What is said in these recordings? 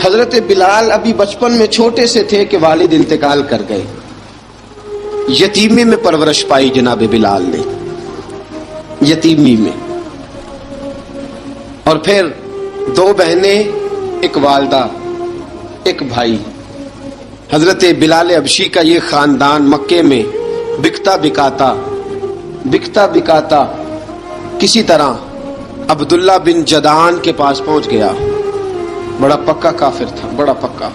حضرت بلال ابھی بچپن میں چھوٹے سے تھے کہ والد انتقال کر گئے. یتیمی میں پرورش پائی جناب بلال نے، یتیمی میں. اور پھر 2 بہنیں، ایک والدہ، ایک بھائی. حضرت بلال حبشی کا یہ خاندان مکے میں بکتا بکاتا کسی طرح عبداللہ بن جدعان کے پاس پہنچ گیا. بڑا پکا کافر تھا، بڑا پکا.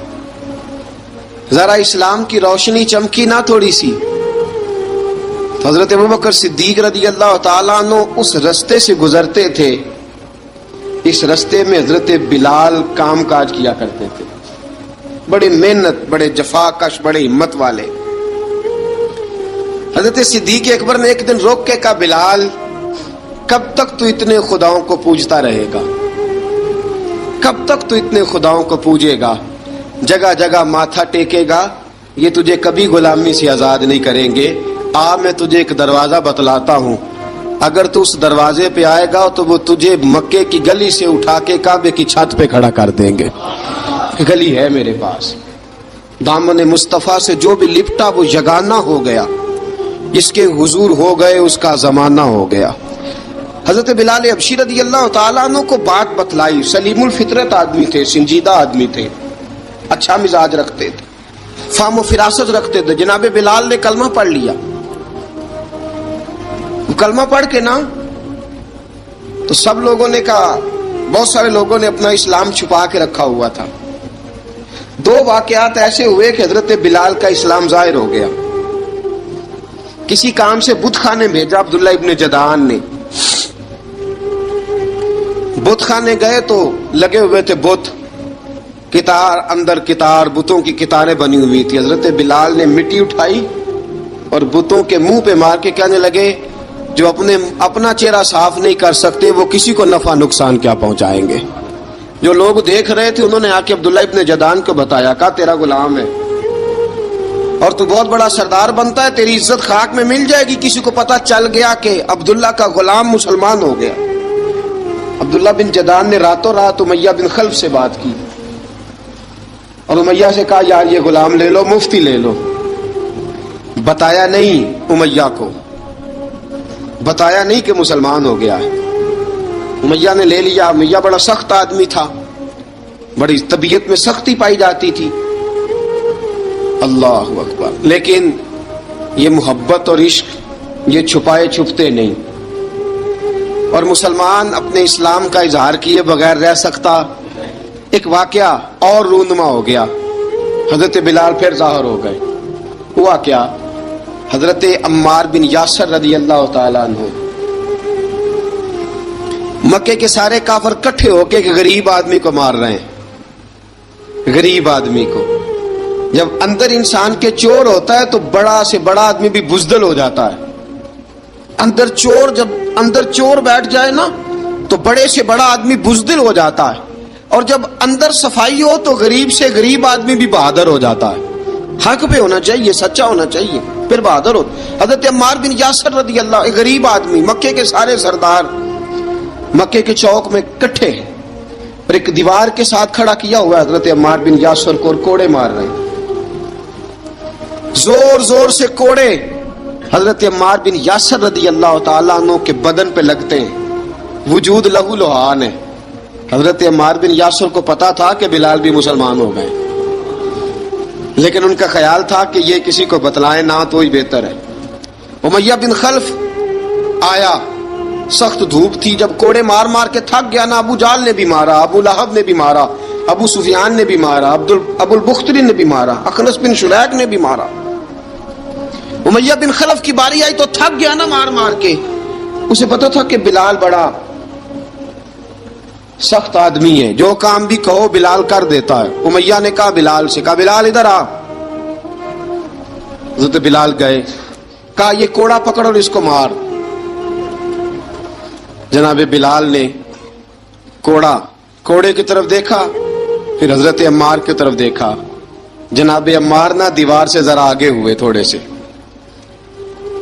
ذرا اسلام کی روشنی چمکی نہ تھوڑی سی، حضرت ابوبکر صدیق رضی اللہ تعالیٰ عنہ اس رستے سے گزرتے تھے. اس رستے میں حضرت بلال کام کاج کیا کرتے تھے، بڑے محنت، بڑے جفاکش، بڑے ہمت والے. حضرت صدیق اکبر نے ایک دن روک کے کہا، بلال کب تک تو اتنے خداؤں کو پوجتا رہے گا؟ کب تک تو اتنے خداؤں کو پوجے گا، جگہ جگہ ماتھا ٹیکے گا؟ یہ تجھے کبھی غلامی سے آزاد نہیں کریں گے. میں تجھے ایک دروازہ بتلاتا ہوں، اگر تو اس دروازے پہ آئے گا تو وہ تجھے مکے کی گلی سے اٹھا کے کعبے کی چھت پہ کھڑا کر دیں گے. گلی ہے میرے پاس، دامن مصطفیٰ سے جو بھی لپٹا وہ یگانہ ہو گیا، جس کے حضور ہو گئے اس کا زمانہ ہو گیا. حضرت بلال حبشی رضی اللہ تعالیٰ عنہ کو بات بتلائی. سلیم الفطرت آدمی تھے، سنجیدہ آدمی تھے، اچھا مزاج رکھتے تھے، فہم و فراست رکھتے تھے. جناب بلال نے کلمہ پڑھ لیا. کلمہ پڑھ کے نا تو سب لوگوں نے کہا، بہت سارے لوگوں نے اپنا اسلام چھپا کے رکھا ہوا تھا. 2 واقعات ایسے ہوئے کہ حضرت بلال کا اسلام ظاہر ہو گیا. کسی کام سے بت خانے بھیجا عبداللہ ابن جدعان نے. بت خانے گئے تو لگے ہوئے تھے بت، کتار اندر کتار، بتوں کی کتاریں بنی ہوئی تھی. حضرت بلال نے مٹی اٹھائی اور بتوں کے منہ پہ مار کے کہنے لگے، جو اپنا چہرہ صاف نہیں کر سکتے وہ کسی کو نفع نقصان کیا پہنچائیں گے. جو لوگ دیکھ رہے تھے انہوں نے آ کے عبداللہ ابن جدعان کو بتایا، کہا تیرا غلام ہے اور تو بہت بڑا سردار بنتا ہے، تیری عزت خاک میں مل جائے گی. کسی کو پتا چل گیا کہ عبداللہ کا غلام مسلمان ہو گیا. عبداللہ بن جدعان نے راتوں رات امیہ بن خلف سے بات کی اور امیہ سے کہا، یار یہ غلام لے لو، مفتی لے لو. بتایا نہیں امیہ کو، بتایا نہیں کہ مسلمان ہو گیا ہے. امیہ نے لے لیا. امیہ بڑا سخت آدمی تھا، بڑی طبیعت میں سختی پائی جاتی تھی. اللہ اکبر. لیکن یہ محبت اور عشق یہ چھپائے چھپتے نہیں، اور مسلمان اپنے اسلام کا اظہار کیے بغیر رہ سکتا. ایک واقعہ اور رونما ہو گیا. حضرت بلال پھر ظاہر ہو گئے. ہوا کیا؟ حضرت عمار بن یاسر رضی اللہ تعالیٰ عنہ، مکے کے سارے کافر کٹھے ہو کے ایک غریب آدمی کو مار رہے ہیں. غریب آدمی کو جب اندر انسان کے چور ہوتا ہے تو بڑا سے بڑا آدمی بھی بزدل ہو جاتا ہے. جب اندر چور بیٹھ جائے نا تو بڑے سے بڑا آدمی بزدل ہو جاتا ہے، اور جب اندر صفائی ہو تو غریب سے غریب آدمی بھی بہادر ہو جاتا ہے. حق پہ ہونا چاہیے، سچا ہونا چاہیے، پھر بہادر ہو. حضرت عمار بن یاسر رضی اللہ، ایک غریب آدمی، مکے کے سارے سردار مکے کے چوک میں کٹھے ہیں اور ایک دیوار کے ساتھ کھڑا کیا ہوا ہے حضرت عمار بن یاسر کو، اور کوڑے مار رہے ہیں. زور زور سے کوڑے حضرت عمار بن یاسر رضی اللہ تعالیٰ عنہ کے بدن پہ لگتے ہیں. وجود لہو لہان ہے. حضرت عمار بن یاسر کو پتا تھا کہ بلال بھی مسلمان ہو گئے، لیکن ان کا خیال تھا کہ یہ کسی کو بتلائیں نہ تو ہی بہتر ہے. امیہ بن خلف آیا، سخت دھوپ تھی. جب کوڑے مار مار کے تھک گیا نا، ابو جال نے بھی مارا، ابو لہب نے بھی مارا، ابو سفیان نے بھی مارا، ابو البختری نے بھی مارا، اخنس بن شلیک نے بھی مارا. امیہ بن خلف کی باری آئی تو تھک گیا نا مار مار کے. اسے پتا تھا کہ بلال بڑا سخت آدمی ہے، جو کام بھی کہو بلال کر دیتا ہے. امیہ نے کہا بلال سے، کہا بلال ادھر آ. حضرت بلال گئے، کہا یہ کوڑا پکڑ اور اس کو مار. جناب بلال نے کوڑے کی طرف دیکھا، پھر حضرت عمار کی طرف دیکھا. جناب عمار نہ دیوار سے ذرا آگے ہوئے، تھوڑے سے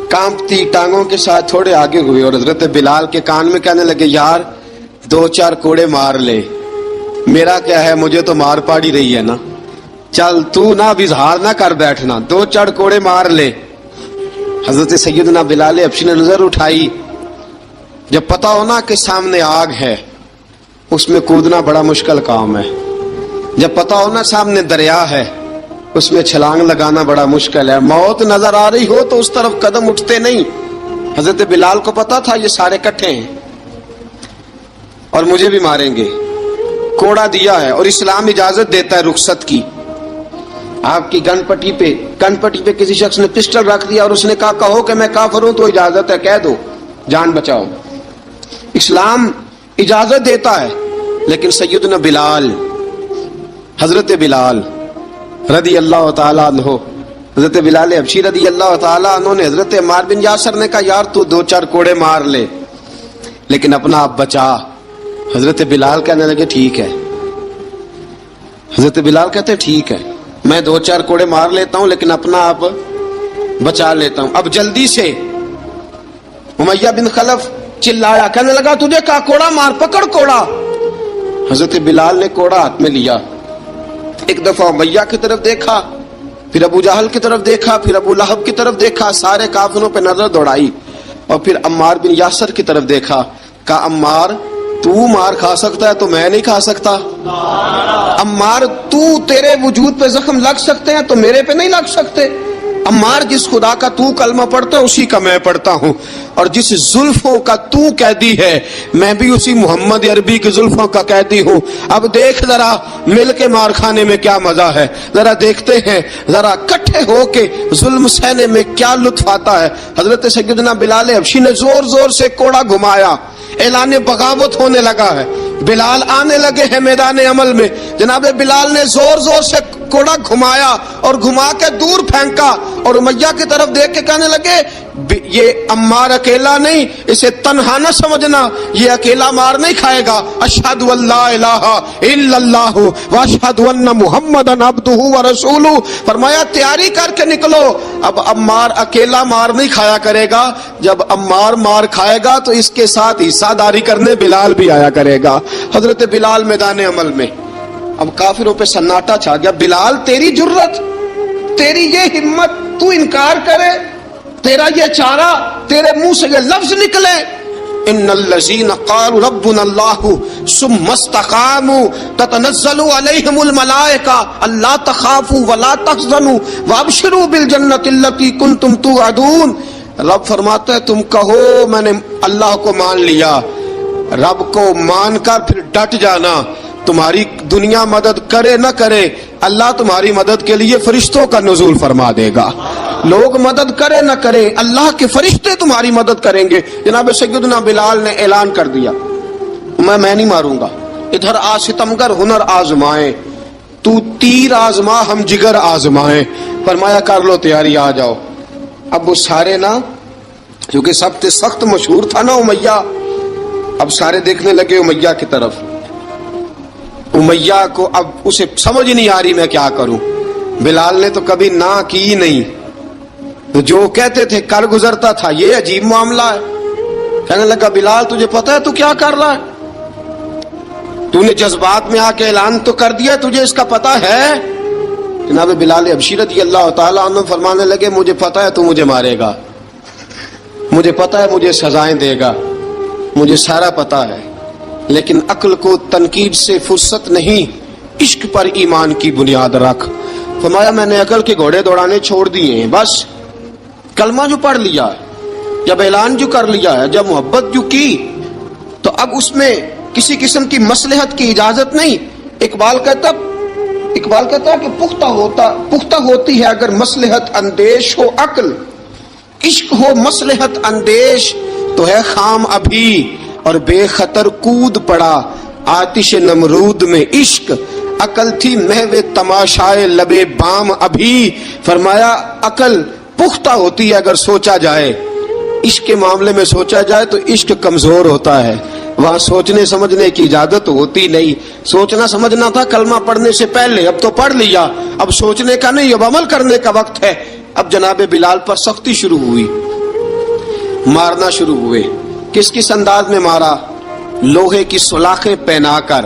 کانپتی ٹانگوں کے ساتھ تھوڑے آگے ہوئے، اور حضرت بلال کے کان میں کہنے لگے، یار 2-4 کوڑے مار لے. میرا کیا ہے, مجھے تو مار پاڑی رہی ہے نا, چل تو نہ اب اظہار نہ کر بیٹھنا, 2 چڑ کوڑے مار لے. حضرت سیدنا بلال حبشی نے نظر اٹھائی, جب پتا ہو نا کہ سامنے آگ ہے, اس میں کودنا بڑا مشکل کام ہے. جب پتا ہو نا سامنے دریا ہے, اس میں چھلانگ لگانا بڑا مشکل ہے. موت نظر آ رہی ہو تو اس طرف قدم اٹھتے نہیں. حضرت بلال کو پتا تھا یہ سارے کٹھے ہیں اور مجھے بھی ماریں گے. کوڑا دیا ہے اور اسلام اجازت دیتا ہے رخصت کی. آپ کی گن پٹی پہ کسی شخص نے پسٹل رکھ دیا اور اس نے کہا کہو کہ میں کافر ہوں تو اجازت ہے, کہہ دو, جان بچاؤ. اسلام اجازت دیتا ہے. لیکن سیدنا بلال, حضرت بلال رضی اللہ تعالیٰ عنہ, حضرت بلال حبشی رضی اللہ تعالیٰ عنہ نے حضرت عمار بن یاسر نے کہا یار تو 2-4 کوڑے مار لے لیکن اپنا آپ بچا. حضرت بلال کہنے لگے ٹھیک ہے. حضرت بلال کہتے ٹھیک ہے, میں 2-4 کوڑے مار لیتا ہوں لیکن اپنا آپ بچا لیتا ہوں. اب جلدی سے امیہ بن خلف چلایا, کہنے لگا تجھے کہا کوڑا مار, پکڑ کوڑا. حضرت بلال نے کوڑا ہاتھ میں لیا, ایک دفعہ امیہ کی طرف دیکھا, پھر ابو جہل کی طرف دیکھا, پھر ابو لہب کی طرف دیکھا, سارے کافروں پہ نظر دوڑائی اور پھر عمار بن یاسر کی طرف دیکھا. کہا عمار تو مار کھا سکتا ہے تو میں نہیں کھا سکتا. عمار تیرے وجود پہ زخم لگ سکتے ہیں تو میرے پہ نہیں لگ سکتے. عمار جس خدا کا تو کلمہ پڑھتا ہے اسی کا میں پڑھتا ہوں, اور جس زلفوں کا تو قیدی ہے میں بھی اسی محمد عربی کی زلفوں کا قیدی ہوں. اب دیکھ ذرا مل کے مار کھانے میں کیا مزہ ہے, ذرا دیکھتے ہیں, ذرا اکٹھے ہو کے ظلم سہنے میں کیا لطف آتا ہے. حضرت سیدنا بلال حبشی نے زور زور سے کوڑا گھمایا, اعلان بغاوت ہونے لگا ہے. بلال آنے لگے ہیں میدان عمل میں. جناب بلال نے زور زور سے کوڑا گھمایا اور گھما کے دور پھینکا اور امیہ کی طرف دیکھ کے کہنے لگے یہ عمار اکیلا نہیں, اسے تنہا نہ سمجھنا, یہ اکیلا مار نہیں کھائے گا. اشہد ان لا الہ الا اللہ واشہد ان محمدن عبدہ ورسولہ. فرمایا تیاری کر کے نکلو, اب عمار اکیلا مار نہیں کھایا کرے گا, جب عمار مار کھائے گا تو اس کے ساتھ حصہ داری کرنے بلال بھی آیا کرے گا. حضرت بلال میدان عمل میں, اب کافروں پہ سناٹا چھا گیا. بلال تیری جرت, تیری یہ ہمت, تو انکار کرے, تیرا یہ چارہ, تیرے منہ سے یہ لفظ نکلے ان الذین قالوا ربنا اللہ ثم استقاموا تتنزل علیہم الملائکہ الا تخافوا ولا تحزنوا وابشروا بالجنۃ التی کنتم توعدون. رب فرماتا ہے تم کہو میں نے اللہ کو مان لیا, رب کو مان کر پھر ڈٹ جانا. تمہاری دنیا مدد کرے نہ کرے, اللہ تمہاری مدد کے لیے فرشتوں کا نزول فرما دے گا. لوگ مدد کرے نہ کرے, اللہ کے فرشتے تمہاری مدد کریں گے. جناب سیدنا بلال نے اعلان کر دیا میں نہیں ماروں گا. ادھر آ ستمگر ہنر آزمائیں, تو تیر آزما ہم جگر آزمائیں. فرمایا کر لو تیاری, آ جاؤ. اب وہ سارے نا, کیونکہ سب سے سخت مشہور تھا نا امیہ, اب سارے دیکھنے لگے امیہ کی طرف. امیہ کو اب اسے سمجھ نہیں آ رہی میں کیا کروں. بلال نے تو کبھی نہ کی نہیں, تو جو کہتے تھے کر گزرتا تھا. یہ عجیب معاملہ ہے. کہنے لگا بلال تجھے پتا ہے تو کیا کر رہا ہے, تو نے جذبات میں آ کے اعلان تو کر دیا, تجھے اس کا پتا ہے. جناب بلال حبشی رضی اللہ تعالیٰ عنہ فرمانے لگے مجھے پتا ہے تو مجھے مارے گا, مجھے پتا ہے مجھے سزائیں دے گا, مجھے سارا پتا ہے, لیکن عقل کو تنقید سے فرصت نہیں, عشق پر ایمان کی بنیاد رکھ. فرمایا میں نے عقل کے گھوڑے دوڑانے چھوڑ دیے ہیں, بس کلمہ جو پڑھ لیا ہے, جب اعلان جو کر لیا ہے, جب محبت جو کی, تو اب اس میں کسی قسم کی مصلحت کی اجازت نہیں. اقبال کہتا کہ پختہ ہوتی ہے اگر مصلحت اندیش ہو عقل, عشق ہو مصلحت اندیش تو ہے خام ابھی, اور بے خطر کود پڑا آتش نمرود میں عشق. عقل تھی محو تماشائے لبے بام ابھی. فرمایا عقل پختہ ہوتی ہے اگر سوچا جائے, عشق کے معاملے میں سوچا جائے تو عشق کمزور ہوتا ہے, وہاں سوچنے سمجھنے کی اجازت ہوتی نہیں. سوچنا سمجھنا تھا کلمہ پڑھنے سے پہلے, اب تو پڑھ لیا, اب سوچنے کا نہیں, اب عمل کرنے کا وقت ہے. اب جناب بلال پر سختی شروع ہوئی, مارنا شروع ہوئے. کس کس انداز میں مارا؟ لوہے کی سلاخیں پہنا کر,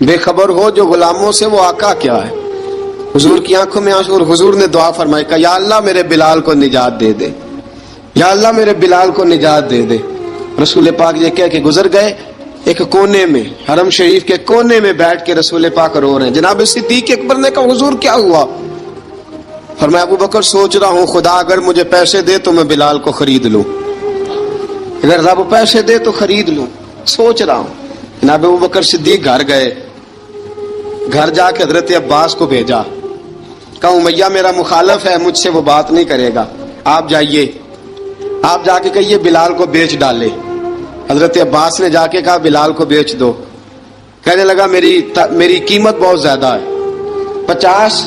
بے خبر ہو جو غلاموں سے وہ آقا کیا ہے. حضور کی آنکھوں میں آنسو اور حضور نے دعا فرمائی کہ یا اللہ میرے بلال کو نجات دے دے, یا اللہ میرے بلال کو نجات دے دے. رسول پاک یہ کہہ کے گزر گئے. ایک کونے میں, حرم شریف کے کونے میں بیٹھ کے رسول پاک رو رہے ہیں. جناب صدیق اکبر نے کہا حضور کیا ہوا؟ فرمایا ابو بکر سوچ رہا ہوں خدا اگر مجھے پیسے دے تو میں بلال کو خرید لوں, اگر رب پیسے دے تو خرید لوں, سوچ رہا ہوں. جناب ابو بکر صدیق گھر گئے, گھر جا کے حضرت عباس کو بھیجا, کہا امیہ میرا مخالف ہے, مجھ سے وہ بات نہیں کرے گا, آپ جائیے, آپ جا کے کہیے بلال کو بیچ ڈالے. حضرت عباس نے جا کے کہا بلال کو بیچ دو. کہنے لگا میری قیمت بہت زیادہ ہے, 50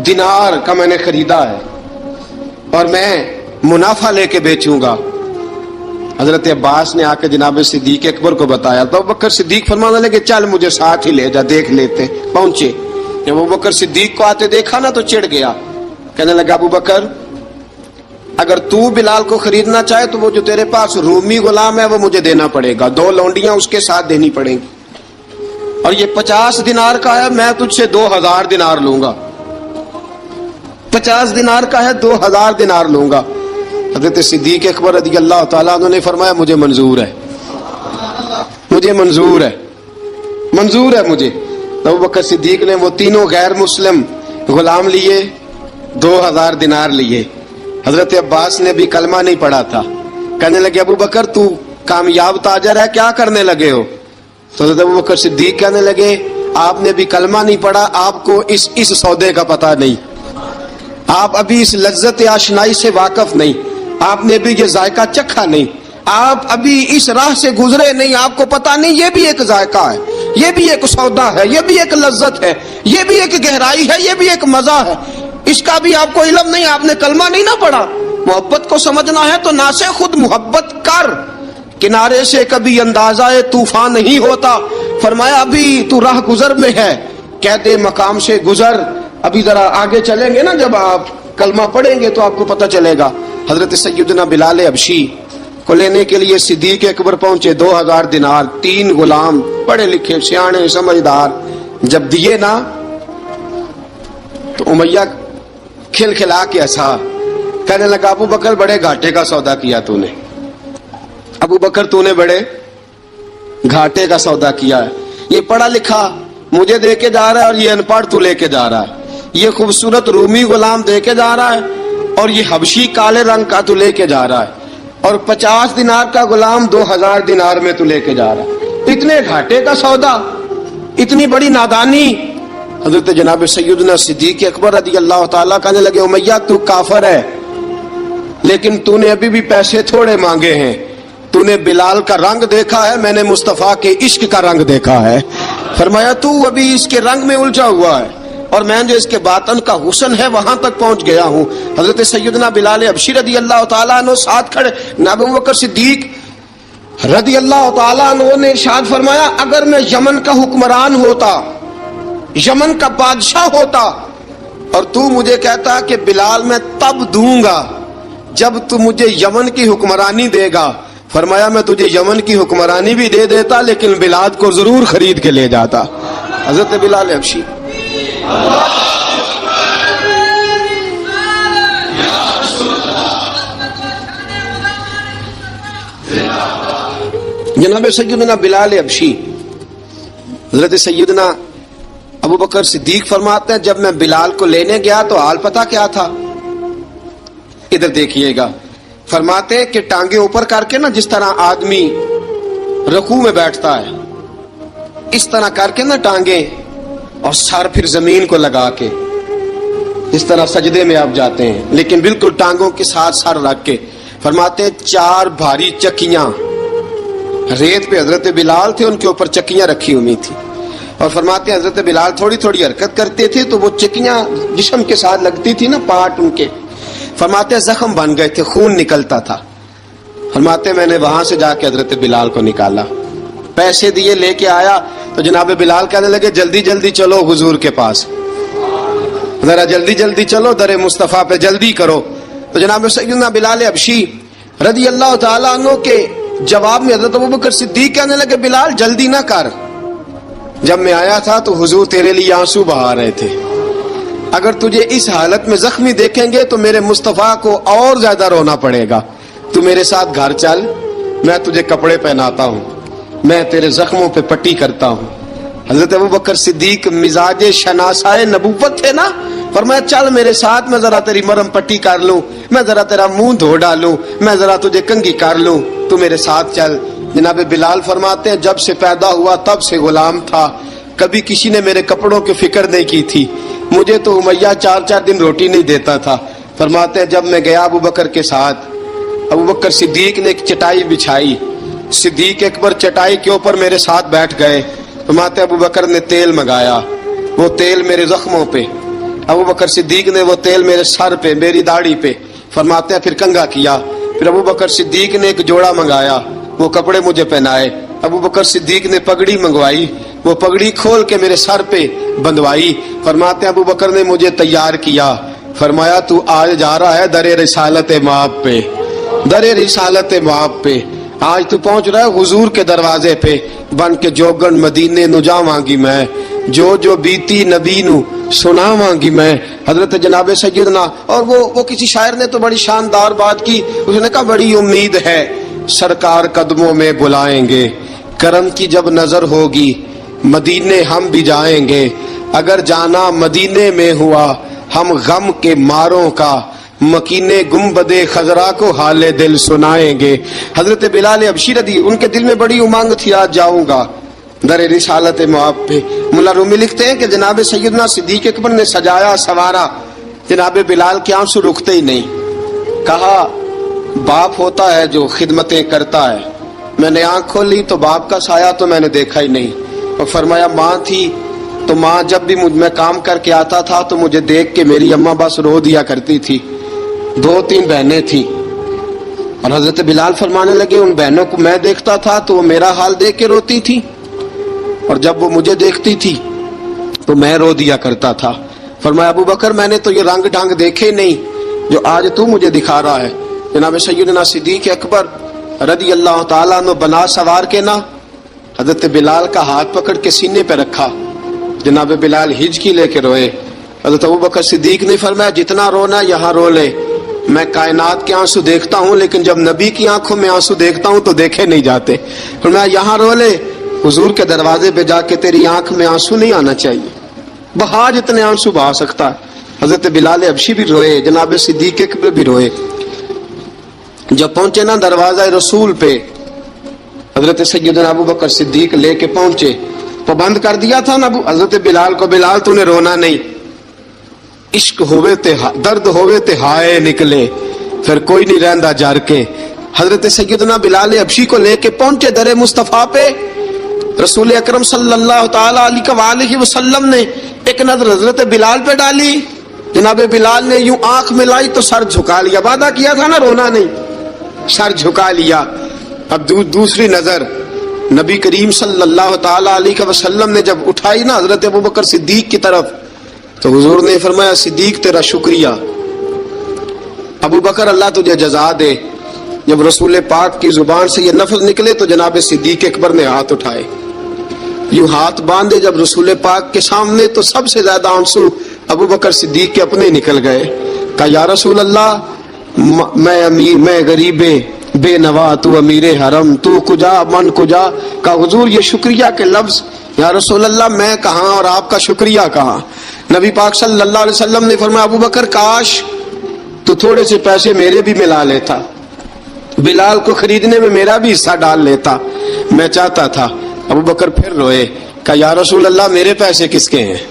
دینار کا میں نے خریدا ہے اور میں منافع لے کے بیچوں گا. حضرت عباس نے آ کے جناب صدیق اکبر کو بتایا تو ابو بکر صدیق فرمانے لگے چل مجھے ساتھ ہی لے جا, دیکھ لیتے. پہنچے, جب ابو بکر صدیق کو آتے دیکھا نا تو چڑ گیا. کہنے لگا ابو بکر اگر تو بلال کو خریدنا چاہے تو وہ جو تیرے پاس رومی غلام ہے وہ مجھے دینا پڑے گا, 2 لونڈیاں اس کے ساتھ دینی پڑیں گی, اور یہ 50 دینار کا ہے, میں تجھ سے 2000 دینار لوں گا. 50 دینار کا ہے, 2000 دینار لوں گا. حضرت صدیق اکبر رضی اللہ تعالیٰ عنہ نے فرمایا مجھے منظور ہے, مجھے منظور ہے, منظور ہے مجھے. ابو بکر صدیق نے وہ تینوں غیر مسلم غلام لیے, 2000 دینار لیے. حضرت عباس نے بھی کلمہ نہیں پڑھا تھا. کہنے لگے ابو بکر تو کامیاب تاجر ہے, کیا کرنے لگے ہو؟ تو حضرت ابو بکر صدیق کہنے لگے آپ نے بھی کلمہ نہیں پڑھا, آپ کو اس سودے کا پتہ نہیں, آپ ابھی اس لذت آشنائی سے واقف نہیں, آپ نے بھی یہ ذائقہ چکھا نہیں, آپ ابھی اس راہ سے گزرے نہیں, آپ کو پتہ نہیں یہ بھی ایک ذائقہ ہے, یہ بھی ایک سودا ہے, یہ بھی ایک لذت ہے, یہ بھی ایک گہرائی ہے, یہ بھی ایک مزہ ہے, اس کا بھی آپ کو علم نہیں, آپ نے کلمہ نہیں نہ پڑھا. محبت کو سمجھنا ہے تو نہ سے خود محبت کر, کنارے سے کبھی اندازہ طوفان نہیں ہوتا. فرمایا ابھی تو راہ گزر میں ہے, قید مقام سے گزر, ابھی ذرا آگے چلیں گے نا, جب آپ کلمہ پڑھیں گے تو آپ کو پتہ چلے گا. حضرت سیدنا بلال حبشی کو لینے کے لیے صدیق اکبر پہنچے, 2000 دینار, 3 غلام پڑھے لکھے سیانے سمجھدار. جب دیے نا تو امیہ کھل کھلا کے ہنسا, کہنے لگا ابو بکر بڑے گھاٹے کا سودا کیا تو نے, ابو بکر تو نے بڑے گھاٹے کا سودا کیا ہے. یہ پڑھا لکھا مجھے دے کے جا رہا ہے اور یہ ان پڑھ تو لے کے جا رہا ہے, یہ خوبصورت رومی غلام دے کے جا رہا ہے اور یہ حبشی کالے رنگ کا تو لے کے جا رہا ہے, اور 50 دینار کا غلام 2000 دینار میں تو لے کے جا رہا ہے. اتنے گھاٹے کا سودا, اتنی بڑی نادانی. حضرت جناب سیدنا صدیق اکبر رضی اللہ تعالیٰ کہنے لگے امیہ تو کافر ہے, لیکن تو نے ابھی بھی پیسے تھوڑے مانگے ہیں, تو نے بلال کا رنگ دیکھا ہے, میں نے مصطفیٰ کے عشق کا رنگ دیکھا ہے. فرمایا تو ابھی اس کے رنگ میں الجھا ہوا ہے, اور میں جو اس کے باطن کا حسن ہے وہاں تک پہنچ گیا ہوں. حضرت سیدنا بلال حبشی رضی اللہ تعالیٰ عنہ ساتھ کھڑے. ابو بکر صدیق رضی اللہ تعالیٰ عنہ نے ارشاد فرمایا اگر میں یمن کا حکمران ہوتا, یمن کا بادشاہ ہوتا, اور تو مجھے کہتا کہ بلال میں تب دوں گا جب تو مجھے یمن کی حکمرانی دے گا, فرمایا میں تجھے یمن کی حکمرانی بھی دے دیتا لیکن بلال کو ضرور خرید کے لے جاتا. حضرت بلال حبشی جناب سیدنا بلال حبشی, حضرت سیدنا ابو بکر صدیق فرماتے ہیں جب میں بلال کو لینے گیا تو حال پتہ کیا تھا, ادھر دیکھیے گا. فرماتے ہیں کہ ٹانگیں اوپر کر کے نا, جس طرح آدمی رکوع میں بیٹھتا ہے اس طرح کر کے نا ٹانگیں, اور سر پھر زمین کو لگا کے اس طرح سجدے میں آپ جاتے ہیں, لیکن بالکل ٹانگوں کے ساتھ سر رکھ کے. فرماتے ہیں 4 بھاری چکیاں ریت پہ حضرت بلال تھے, ان کے اوپر چکیاں رکھی ہوئی تھی, اور فرماتے ہیں حضرت بلال تھوڑی تھوڑی حرکت کرتے تھے تو وہ چکیاں جسم کے ساتھ لگتی تھی نا, پارٹ ان کے. فرماتے ہیں زخم بن گئے تھے, خون نکلتا تھا. فرماتے ہیں میں نے وہاں سے جا کے حضرت بلال کو نکالا, پیسے دیے, لے کے آیا تو جناب بلال کہنے لگے جلدی جلدی چلو حضور کے پاس, ذرا جلدی جلدی چلو, در مصطفیٰ پہ جلدی کرو. تو جناب سیدنا بلال حبشی رضی اللہ تعالیٰ عنہ کے جواب میں حضرت ابوبکر صدیق کہنے لگے بلال جلدی نہ کر, جب میں آیا تھا تو حضور تیرے لیے آنسو بہا رہے تھے. اگر تجھے اس حالت میں زخمی دیکھیں گے تو میرے مصطفیٰ کو اور زیادہ رونا پڑے گا. تو میرے ساتھ گھر چل، میں تجھے کپڑے پہناتا ہوں، میں تیرے زخموں پہ پٹی کرتا ہوں. حضرت ابوبکر صدیق مزاج شناسائے نبوت تھے نا، فرمایا چل میرے ساتھ، میں ذرا تیری مرہم پٹی کر لوں، میں ذرا تیرا منہ دھو ڈالوں، میں ذرا تجھے کنگھی کر لوں، تو میرے ساتھ چل. جناب بلال فرماتے ہیں جب سے پیدا ہوا تب سے غلام تھا، کبھی کسی نے میرے کپڑوں کی فکر نہیں کی تھی. مجھے تو امیہ 4 دن روٹی نہیں دیتا تھا. فرماتے ہیں جب میں گیا ابوبکر کے ساتھ، ابوبکر صدیق نے ایک چٹائی بچھائی، صدیق اکبر چٹائی کے اوپر میرے ساتھ بیٹھ گئے. فرماتے ہیں ابوبکر نے تیل منگایا، وہ تیل میرے زخموں پہ، ابوبکر صدیق نے وہ تیل میرے سر پہ، میری داڑھی پہ. فرماتے ہیں پھر کنگھا کیا. پھر ابوبکر صدیق نے ایک جوڑا منگایا، وہ کپڑے مجھے پہنائے. ابوبکر صدیق نے پگڑی منگوائی، وہ پگڑی کھول کے میرے سر پہ بندھوائی. فرماتے ہیں ابوبکر نے مجھے تیار کیا. فرمایا تو آج جا رہا ہے در رسالت مآب پہ، در رسالت مآب پہ. آج تو پہنچ رہا ہے حضور کے دروازے پہ. بن کے جوگن مدینے نو جاواں گی میں، جو بیتی نبی نو سناواں گی میں. حضرت جناب سیدنا، اور وہ کسی شاعر نے تو بڑی شاندار بات کی، اس نے کہا بڑی امید ہے سرکار قدموں میں بلائیں گے، کرم کی جب نظر ہوگی مدینے ہم بھی جائیں گے. اگر جانا مدینے میں ہوا ہم غم کے ماروں کا، مکینے گنبد خضرا کو حال دل سنائیں گے. حضرت بلال حبشی رضی، ان کے دل میں بڑی امنگ تھی آج جاؤں گا در رسالت مآب پہ. ملا رومی لکھتے ہیں کہ جناب سیدنا صدیق اکبر نے سجایا سوارا، جناب بلال کے آنسو رکتے ہی نہیں. کہا باپ ہوتا ہے جو خدمتیں کرتا ہے. میں نے آنکھ کھولی تو باپ کا سایہ تو میں نے دیکھا ہی نہیں. اور فرمایا ماں تھی تو ماں جب بھی میں کام کر کے آتا تھا تو مجھے دیکھ کے میری اماں بس رو دیا کرتی تھی. 2-3 بہنیں تھیں، اور حضرت بلال فرمانے لگے ان بہنوں کو میں دیکھتا تھا تو وہ میرا حال دیکھ کے روتی تھی، اور جب وہ مجھے دیکھتی تھی تو میں رو دیا کرتا تھا. فرمایا ابوبکر میں نے تو یہ رنگ ڈھنگ دیکھے نہیں جو آج تو مجھے دکھا رہا ہے. جناب سیدنا صدیق اکبر رضی اللہ تعالیٰ عنہ بنا سوار کے نا حضرت بلال کا ہاتھ پکڑ کے سینے پہ رکھا. جناب بلال ہجکی لے کے روئے. حضرت ابوبکر صدیق نے فرمایا جتنا رونا یہاں رو لے، میں کائنات کے آنسو دیکھتا ہوں لیکن جب نبی کی آنکھوں میں آنسو دیکھتا ہوں تو دیکھے نہیں جاتے. فرمایا یہاں رو لے، حضور کے دروازے پہ جا کے تیری آنکھ میں آنسو نہیں آنا چاہیے، بہا جتنے آنسو بہا سکتا ہے. حضرت بلال حبشی بھی روئے، جناب صدیق اکبر بھی روئے. جب پہنچے نا دروازہ رسول پہ، حضرت سیدنا ابوبکر صدیق لے کے پہنچے. پابند کر دیا تھا نا حضرت بلال کو، بلال تو نے رونا نہیں، عشق ہوئے تے درد ہوئے تے ہائے نکلے، پھر کوئی نہیں رہندا جر کے. حضرت سیدنا بلال حبشی کو لے کے پہنچے در مصطفیٰ پہ. رسول اکرم صلی اللہ تعالی علیہ وسلم نے ایک نظر حضرت بلال پہ ڈالی. جناب بلال نے یوں آنکھ ملائی تو سر جھکا لیا، وعدہ کیا تھا نا رونا نہیں، سر جھکا لیا. اب دوسری نظر نبی کریم صلی اللہ تعالی علیہ وسلم نے جب اٹھائی نا حضرت ابوبکر صدیق کی طرف تو حضور نے فرمایا صدیق تیرا شکریہ، ابوبکر اللہ تجھے جزا دے. جب رسول پاک کی زبان سے یہ لفظ نکلے تو جناب صدیق اکبر نے ہاتھ اٹھائے، یوں ہاتھ باندھے جب رسول پاک کے سامنے تو سب سے زیادہ آنسو ابوبکر صدیق کے اپنے نکل گئے. کہا یا رسول اللہ میں امیر، میں غریب بے نوا، تو امیر حرم، تو کجا من کجا. کہا حضور یہ شکریہ کے لفظ، یا رسول اللہ میں کہاں اور آپ کا شکریہ کہاں. نبی پاک صلی اللہ علیہ وسلم نے فرمایا ابوبکر کاش تو تھوڑے سے پیسے میرے بھی ملا لیتا، بلال کو خریدنے میں میرا بھی حصہ ڈال لیتا، میں چاہتا تھا. ابوبکر پھر روئے. کہا یا رسول اللہ میرے پیسے کس کے ہیں؟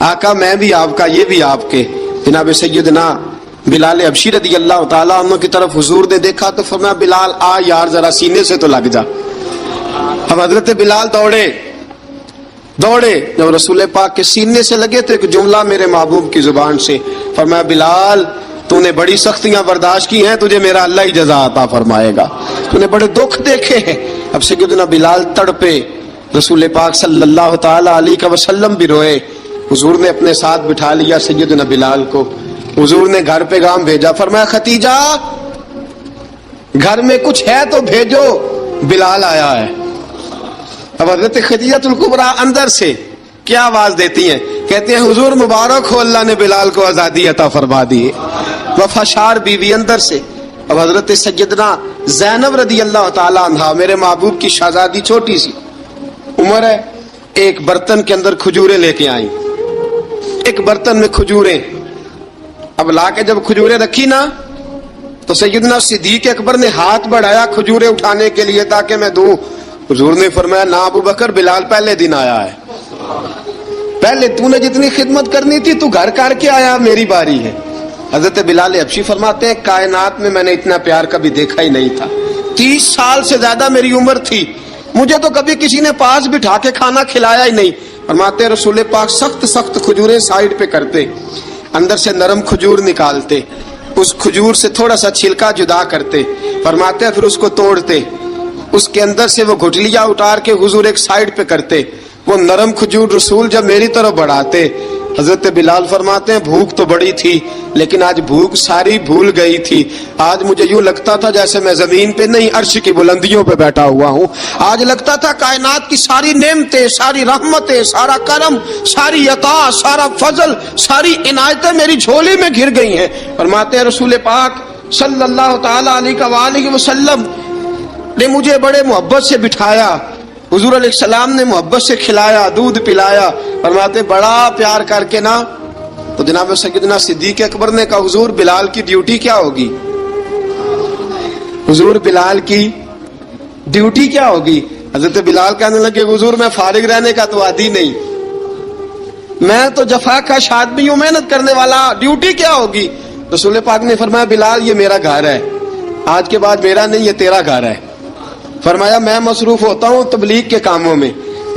آقا میں بھی آپ کا، یہ بھی آپ کے. جناب سیدنا بلال حبشی رضی اللہ تعالیٰ عنہ کی طرف حضور نے دیکھا تو فرمایا بلال آ یار ذرا سینے سے تو لگ جا. اب حضرت بلال دوڑے جب رسول پاک کے سینے سے لگے تو ایک جملہ میرے محبوب کی زبان سے فرمایا بلال تو نے بڑی سختیاں برداشت کی ہیں، تجھے میرا اللہ ہی جزا عطا فرمائے گا، تو نے بڑے دکھ دیکھے ہیں. اب سیدنا بلال تڑپے، رسول پاک صلی اللہ تعالی علیہ وسلم بھی روئے. حضور نے اپنے ساتھ بٹھا لیا سیدنا بلال کو. حضور نے گھر پیغام بھیجا، فرمایا ختیجہ گھر میں کچھ ہے تو بھیجو، بلال آیا ہے. اب حضرت خدیجہ الکبریٰ اندر سے کیا آواز دیتی ہیں؟ کہتے ہیں حضور مبارک ہو، اللہ نے بلال کو آزادی عطا فرما دی۔ وفاشار بیوی اندر سے۔ اب حضرت سیدنا زینب رضی اللہ تعالی عنہا، میرے محبوب کی شہزادی، چھوٹی سی عمر ہے، ایک برتن کے اندر کھجوریں لے کے آئیں، ایک برتن میں کھجوریں۔ اب لا کے جب کھجوریں رکھی نا تو سیدنا صدیق اکبر نے ہاتھ بڑھایا کھجوریں اٹھانے کے لیے تاکہ میں دوں۔ حضور نے فرمایا نہ ابو بکر، بلال پہلے دن آیا ہے، پہلے تو نے جتنی خدمت کرنی تھی تو گھر کر کے آیا، میری باری ہے۔ حضرت بلال حبشی فرماتے ہیں کائنات میں نے اتنا پیار کبھی دیکھا ہی نہیں تھا۔ 30 سال سے زیادہ میری عمر تھی، مجھے تو کبھی کسی نے پاس بٹھا کے کھانا کھلایا ہی نہیں۔ فرماتے ہیں رسول پاک سخت سخت کھجوریں سائیڈ پہ کرتے، اندر سے نرم کھجور نکالتے، اس کھجور سے تھوڑا سا چھلکا جدا کرتے، فرماتے ہیں پھر اس کو توڑتے، اس کے اندر سے وہ گھٹلیاں اتار کے حضور ایک سائیڈ پہ کرتے، وہ نرم کھجور رسول جب میری طرف بڑھاتے، حضرت بلال فرماتے ہیں بھوک تو بڑی تھی لیکن آج بھوک ساری بھول گئی تھی۔ آج مجھے یوں لگتا تھا جیسے میں زمین پہ نہیں عرش کی بلندیوں پہ بیٹھا ہوا ہوں۔ آج لگتا تھا کائنات کی ساری نعمتیں، ساری رحمتیں، سارا کرم، ساری عطا، سارا فضل، ساری عنایتیں میری جھولی میں گر گئی ہیں۔ فرماتے ہیں رسول پاک صلی اللہ تعالی علیہ وآلہ وسلم نے مجھے بڑے محبت سے بٹھایا، حضور علیہ السلام نے محبت سے کھلایا، دودھ پلایا۔ فرماتے بڑا پیار کر کے نا تو جناب سیدنا صدیق اکبر نے کہا حضور بلال کی ڈیوٹی کیا ہوگی؟ حضور بلال کی ڈیوٹی کیا ہوگی؟ حضرت بلال کہنے لگے حضور میں فارغ رہنے کا تو عادی نہیں، میں تو جفا کا آدمی ہوں، محنت کرنے والا، ڈیوٹی کیا ہوگی؟ رسول پاک نے فرمایا بلال یہ میرا گھر ہے، آج کے بعد میرا نہیں، یہ تیرا گھر ہے۔ فرمایا میں مصروف ہوتا ہوں تبلیغ کے کاموں میں،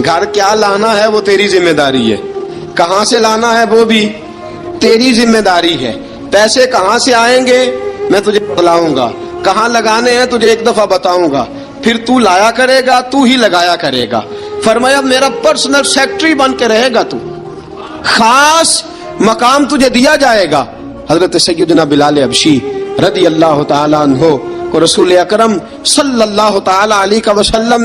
گھر کیا لانا ہے وہ تیری ذمہ داری ہے، کہاں سے لانا ہے وہ بھی تیری ذمہ داری ہے، پیسے کہاں سے آئیں گے میں تجھے بتلاؤں گا، کہاں لگانے ہیں تجھے ایک دفعہ بتاؤں گا، پھر تو لایا کرے گا، تو ہی لگایا کرے گا۔ فرمایا میرا پرسنل سیکرٹری بن کے رہے گا، تو خاص مقام تجھے دیا جائے گا۔ حضرت سیدنا بلال حبشی رضی اللہ تعالی عنہ کو رسول اکرم صلی اللہ تعالی علیہ وسلم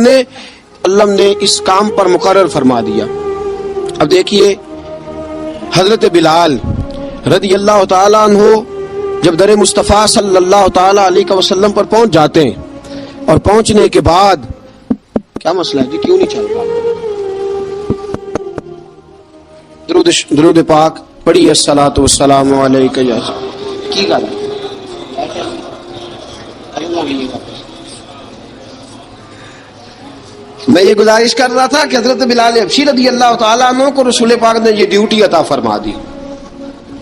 نے اس کام پر مقرر فرما دیا۔ اب دیکھیے حضرت بلال رضی اللہ تعالی عنہ جب در مصطفیٰ صلی اللہ تعالی علیہ وسلم پر پہنچ جاتے ہیں، اور پہنچنے کے بعد کیا مسئلہ ہے جی، کیوں نہیں چل رہا؟ درود پاک پڑھیے الصلاۃ والسلام علیک یا کی گل میں یہ گزارش کر رہا تھا کہ حضرت بلال حبشی رضی اللہ تعالیٰ عنہ کو رسول پاک نے یہ ڈیوٹی عطا فرما دی۔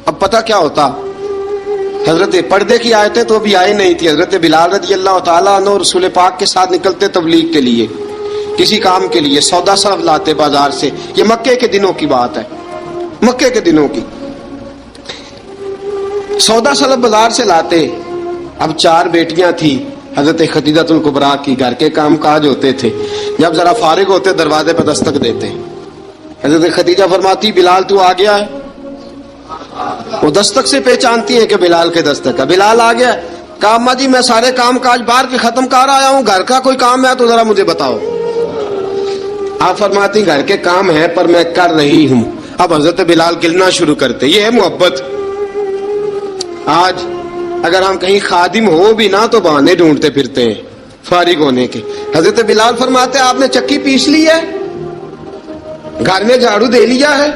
اب پتہ کیا ہوتا، حضرت پردے کی آیتیں تو بھی آئی نہیں تھی، حضرت بلال رضی اللہ تعالیٰ عنہ رسول پاک کے ساتھ نکلتے تبلیغ کے لیے، کسی کام کے لیے، سودا سلف لاتے بازار سے، یہ مکے کے دنوں کی بات ہے، مکے کے دنوں کی سودا سلف بازار سے لاتے۔ اب 4 بیٹیاں تھیں حضرت خدیجہ الکبریٰ کی، گھر کے کام کاج ہوتے تھے، جب ذرا فارغ ہوتے دروازے پہ دستک دیتے، حضرت خدیجہ فرماتی بلال تو آ گیا ہے، وہ دستک سے پہچانتی ہیں کہ بلال کے دستک ہے، بلال آ گیا۔ کہا اماں جی میں سارے کام کاج باہر کے ختم کر آیا ہوں، گھر کا کوئی کام ہے تو ذرا مجھے بتاؤ۔ آپ فرماتی گھر کے کام ہے پر میں کر رہی ہوں۔ اب حضرت بلال گلنا شروع کرتے، یہ ہے محبت۔ آج اگر ہم کہیں خادم ہو بھی نہ تو بہانے ڈھونڈتے پھرتے ہیں فارغ ہونے کے۔ حضرت بلال فرماتے آپ نے چکی پیس لی ہے، گھر میں جھاڑو دے لیا ہے،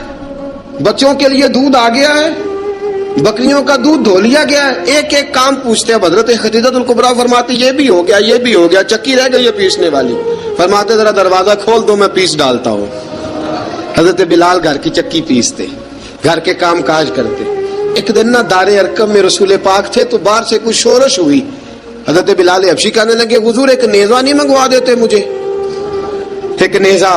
بچوں کے لیے دودھ آ گیا ہے، بکریوں کا دودھ دھو لیا گیا ہے، ایک ایک کام پوچھتے ہیں۔ حضرت خدیجہ الکبریٰ فرماتے یہ بھی ہو گیا، یہ بھی ہو گیا، چکی رہ گئی ہے پیسنے والی۔ فرماتے ذرا دروازہ کھول دو میں پیس ڈالتا ہوں۔ حضرت بلال گھر کی چکی پیستے، گھر کے کام کاج کرتے۔ ایک دن نہ دار ارقم میں رسول پاک تھے تو باہر سے کچھ شورش ہوئی، حضرت بلال حبشی کہنے لگے حضور ایک نیزہ نہیں منگوا دیتے مجھے؟ ایک نیزہ۔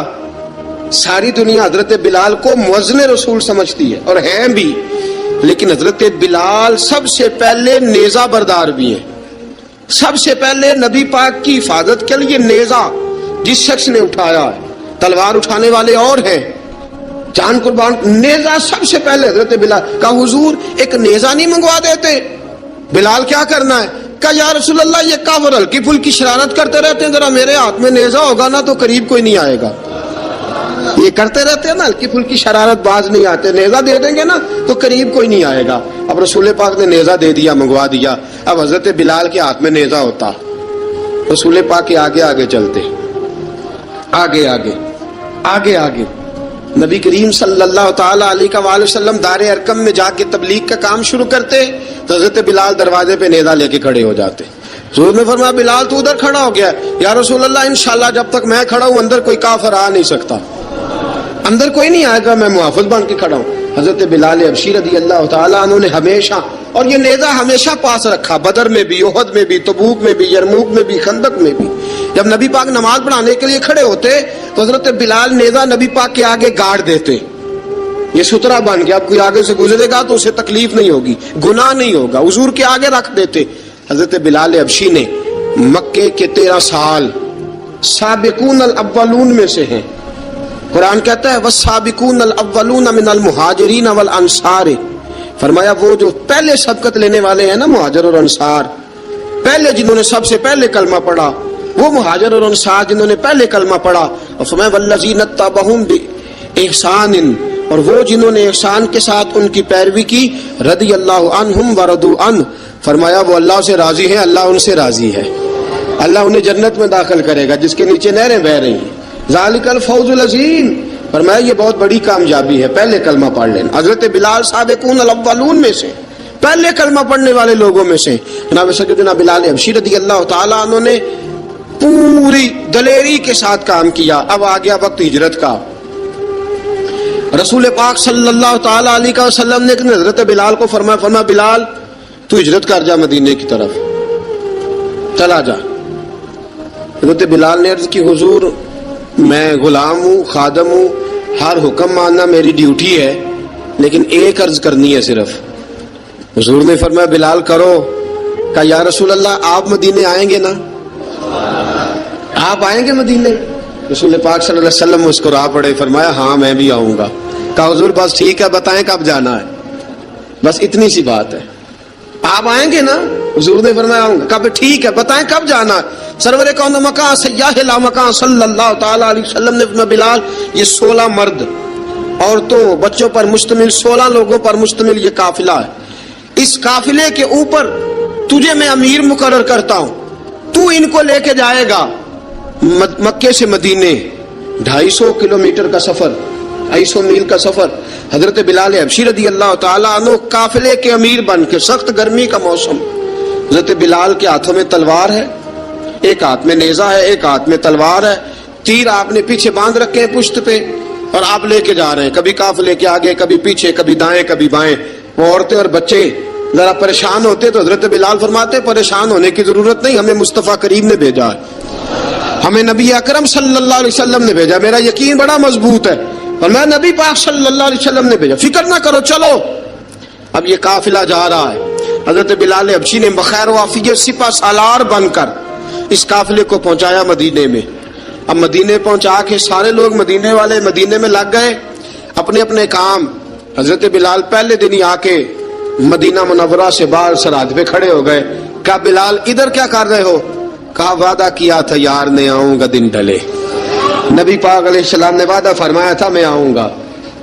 ساری دنیا حضرت بلال کو مؤذن رسول سمجھتی ہے اور ہیں بھی، لیکن حضرت بلال سب سے پہلے نیزہ بردار بھی ہیں۔ سب سے پہلے نبی پاک کی حفاظت کے لیے نیزہ جس شخص نے اٹھایا ہے، تلوار اٹھانے والے اور ہیں، جان قربان، نیزہ سب سے پہلے حضرت بلال۔ کہا حضور ایک نیزہ نہیں منگوا دیتے؟ بلال کیا کرنا ہے؟ کہا یا رسول اللہ یہ کافر ہلکی پھلکی شرارت کرتے رہتے ہیں، ذرا میرے ہاتھ میں نیزہ ہوگا نا تو قریب کوئی نہیں آئے گا۔ یہ کرتے رہتے ہیں نا, ہلکی پھلکی شرارت باز نہیں آتے. نیزہ دے دیں گے نا تو قریب کوئی نہیں آئے گا. اب رسول پاک نے نیزہ دے دیا, منگوا دیا. اب حضرت بلال کے ہاتھ میں نیزہ ہوتا, رسول پاک کے آگے آگے چلتے, آگے آگے آگے آگے. نبی کریم صلی اللہ تعالی علیہ وآلہ وسلم دار ارقم میں جا کے تبلیغ کا کام شروع کرتے تو حضرت بلال دروازے پہ نیزہ لے کے کھڑے ہو جاتے. حضور نے فرمایا بلال تو ادھر کھڑا ہو گیا. یا رسول اللہ انشاءاللہ جب تک میں کھڑا ہوں اندر کوئی کافر آ نہیں سکتا, اندر کوئی نہیں آئے گا, میں محافظ بن کے کھڑا ہوں. حضرت بلال حبشی رضی اللہ تعالیٰ عنہ نے ہمیشہ, اور یہ نیزہ ہمیشہ پاس رکھا, بدر میں بھی, احد میں بھی, تبوک میں بھی, یرموک میں بھی, خندق میں بھی. جب نبی پاک نماز پڑھانے کے لیے کھڑے ہوتے تو حضرت بلال نیزہ نبی پاک کے آگے گاڑ دیتے. یہ سترا بن گیا, اب کوئی آگے سے گزرے گا تو اسے تکلیف نہیں ہوگی, گناہ نہیں ہوگا, حضور کے آگے رکھ دیتے. حضرت بلال حبشی نے مکے کے 13 سال سابقون الاولون میں سے ہیں. قرآن کہتا ہے والسابقون الاولون من المہاجرین والانصار, فرمایا وہ جو پہلے سبقت لینے والے ہیں نا مہاجر اور انصار, پہلے جنہوں نے سب سے پہلے کلمہ پڑھا وہ مہاجر اور انصار جنہوں نے پہلے کلمہ پڑھا. اور فرمایا والذین اتبعوہم باحسان, اور وہ جنہوں نے احسان کے ساتھ ان کی پیروی کی, رضی اللہ عنہم ورضوا عنہ, فرمایا وہ اللہ سے راضی ہیں, اللہ ان سے راضی ہے, اللہ انہیں جنت میں داخل کرے گا جس کے نیچے نہریں بہ رہی ہیں. ذالک الفوز العظیم, فرمایا یہ بہت بڑی کامیابی ہے پہلے کلمہ پڑھ لینا. حضرت بلال سابقون الاولون میں سے, پہلے کلمہ پڑھنے والے لوگوں میں سے. جناب سیدنا بلال حبشی رضی اللہ تعالیٰ عنہ نے پوری دلیری کے ساتھ کام کیا. اب آ گیا وقت ہجرت کا. رسول پاک صلی اللہ تعالیٰ علیہ وسلم نے حضرت بلال کو فرمایا بلال تو ہجرت کر جا مدینے کی طرف, چلا جا. حضرت بلال نے عرض کی حضور میں غلام ہوں, خادم ہوں, ہر حکم ماننا میری ڈیوٹی ہے, لیکن ایک عرض کرنی ہے صرف. حضور نے فرمایا بلال کرو. کہا یا رسول اللہ آپ مدینے آئیں گے نا, آپ آئیں گے مدینے؟ رسول پاک صلی اللہ علیہ وسلم مسکرا پڑے, فرمایا ہاں میں بھی آؤں گا. کہا حضور بس ٹھیک ہے, بتائیں کب جانا ہے, بس اتنی سی بات ہے. آپ آئیں گے نا؟ حضور نے فرمایا آؤں گا. کہا ٹھیک ہے, بتائیں کب جانا ہے. سرور کون مکان سیاح لا مکان صلی اللہ تعالی علیہ وسلم نے فرمایا بلال یہ 16 مرد عورتوں بچوں پر مشتمل 16 لوگوں پر مشتمل یہ قافلہ ہے. اس قافلے کے اوپر تجھے میں امیر مقرر کرتا ہوں, تو ان کو لے کے جائے گا مکے سے مدینے. 250 کلومیٹر کا سفر, 250 میل کا سفر. حضرت بلال حبشی رضی اللہ تعالیٰ عنہ قافلے کے امیر بن کے, سخت گرمی کا موسم, حضرت بلال کے ہاتھوں میں تلوار ہے, ایک ہاتھ میں نیزہ ہے, ایک ہاتھ میں تلوار ہے, تیر آپ نے پیچھے باندھ رکھے ہیں پشت پہ, اور آپ لے کے جا رہے ہیں, کبھی قافلے کے آگے, کبھی پیچھے, کبھی دائیں کبھی بائیں. وہ عورتیں اور بچے ذرا پریشان ہوتے تو حضرت بلال فرماتے پریشان ہونے کی ضرورت نہیں, ہمیں مصطفیٰ کریم نے بھیجا ہے, ہمیں نبی اکرم صلی اللہ علیہ وسلم نے بھیجا, میرا یقین بڑا مضبوط ہے, اور میں نبی پاک صلی اللہ علیہ وسلم نے بھیجا, فکر نہ کرو چلو. اب یہ قافلہ جا رہا ہے. حضرت بلال حبشی نے بخیر و عافیت سپہ سالار بن کر اس قافلے کو پہنچایا مدینے میں. اب مدینے پہنچا کے سارے لوگ مدینے والے مدینے میں لگ گئے اپنے اپنے کام. حضرت بلال پہلے دن ہی آ کے مدینہ منورہ سے باہر سرحد پہ کھڑے ہو گئے. کہا بلال ادھر کیا کر رہے ہو؟ کہا وعدہ کیا تھا یار نے آؤں گا دن ڈھلے, نبی پاک علیہ السلام نے وعدہ فرمایا تھا میں آؤں گا.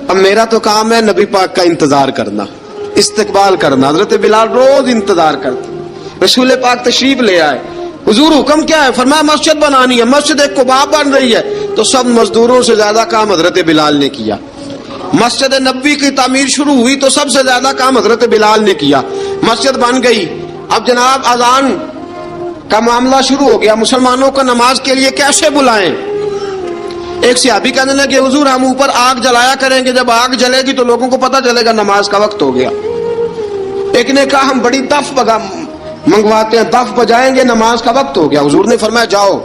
اب میرا تو کام ہے نبی پاک کا انتظار کرنا, استقبال کرنا. حضرت بلال روز انتظار کرتے. رسول پاک تشریف لے آئے, حضور حکم کیا ہے؟ فرمایا مسجد بنانی ہے, مسجد ایک قباء بن رہی ہے. تو سب مزدوروں سے زیادہ کام حضرت بلال نے کیا. مسجد نبوی کی تعمیر شروع ہوئی تو سب سے زیادہ کام حضرت بلال نے کیا. مسجد بن گئی. اب جناب اذان کا معاملہ شروع ہو گیا, مسلمانوں کو نماز کے لیے کیسے بلائیں؟ ایک صحابی کہنے لگے کہ حضور ہم اوپر آگ جلایا کریں گے, جب آگ جلے گی تو لوگوں کو پتہ چلے گا نماز کا وقت ہو گیا. ایک نے کہا ہم بڑی دف منگواتے ہیں, دف بجائیں گے, نماز کا وقت ہو گیا. حضور نے فرمایا جاؤ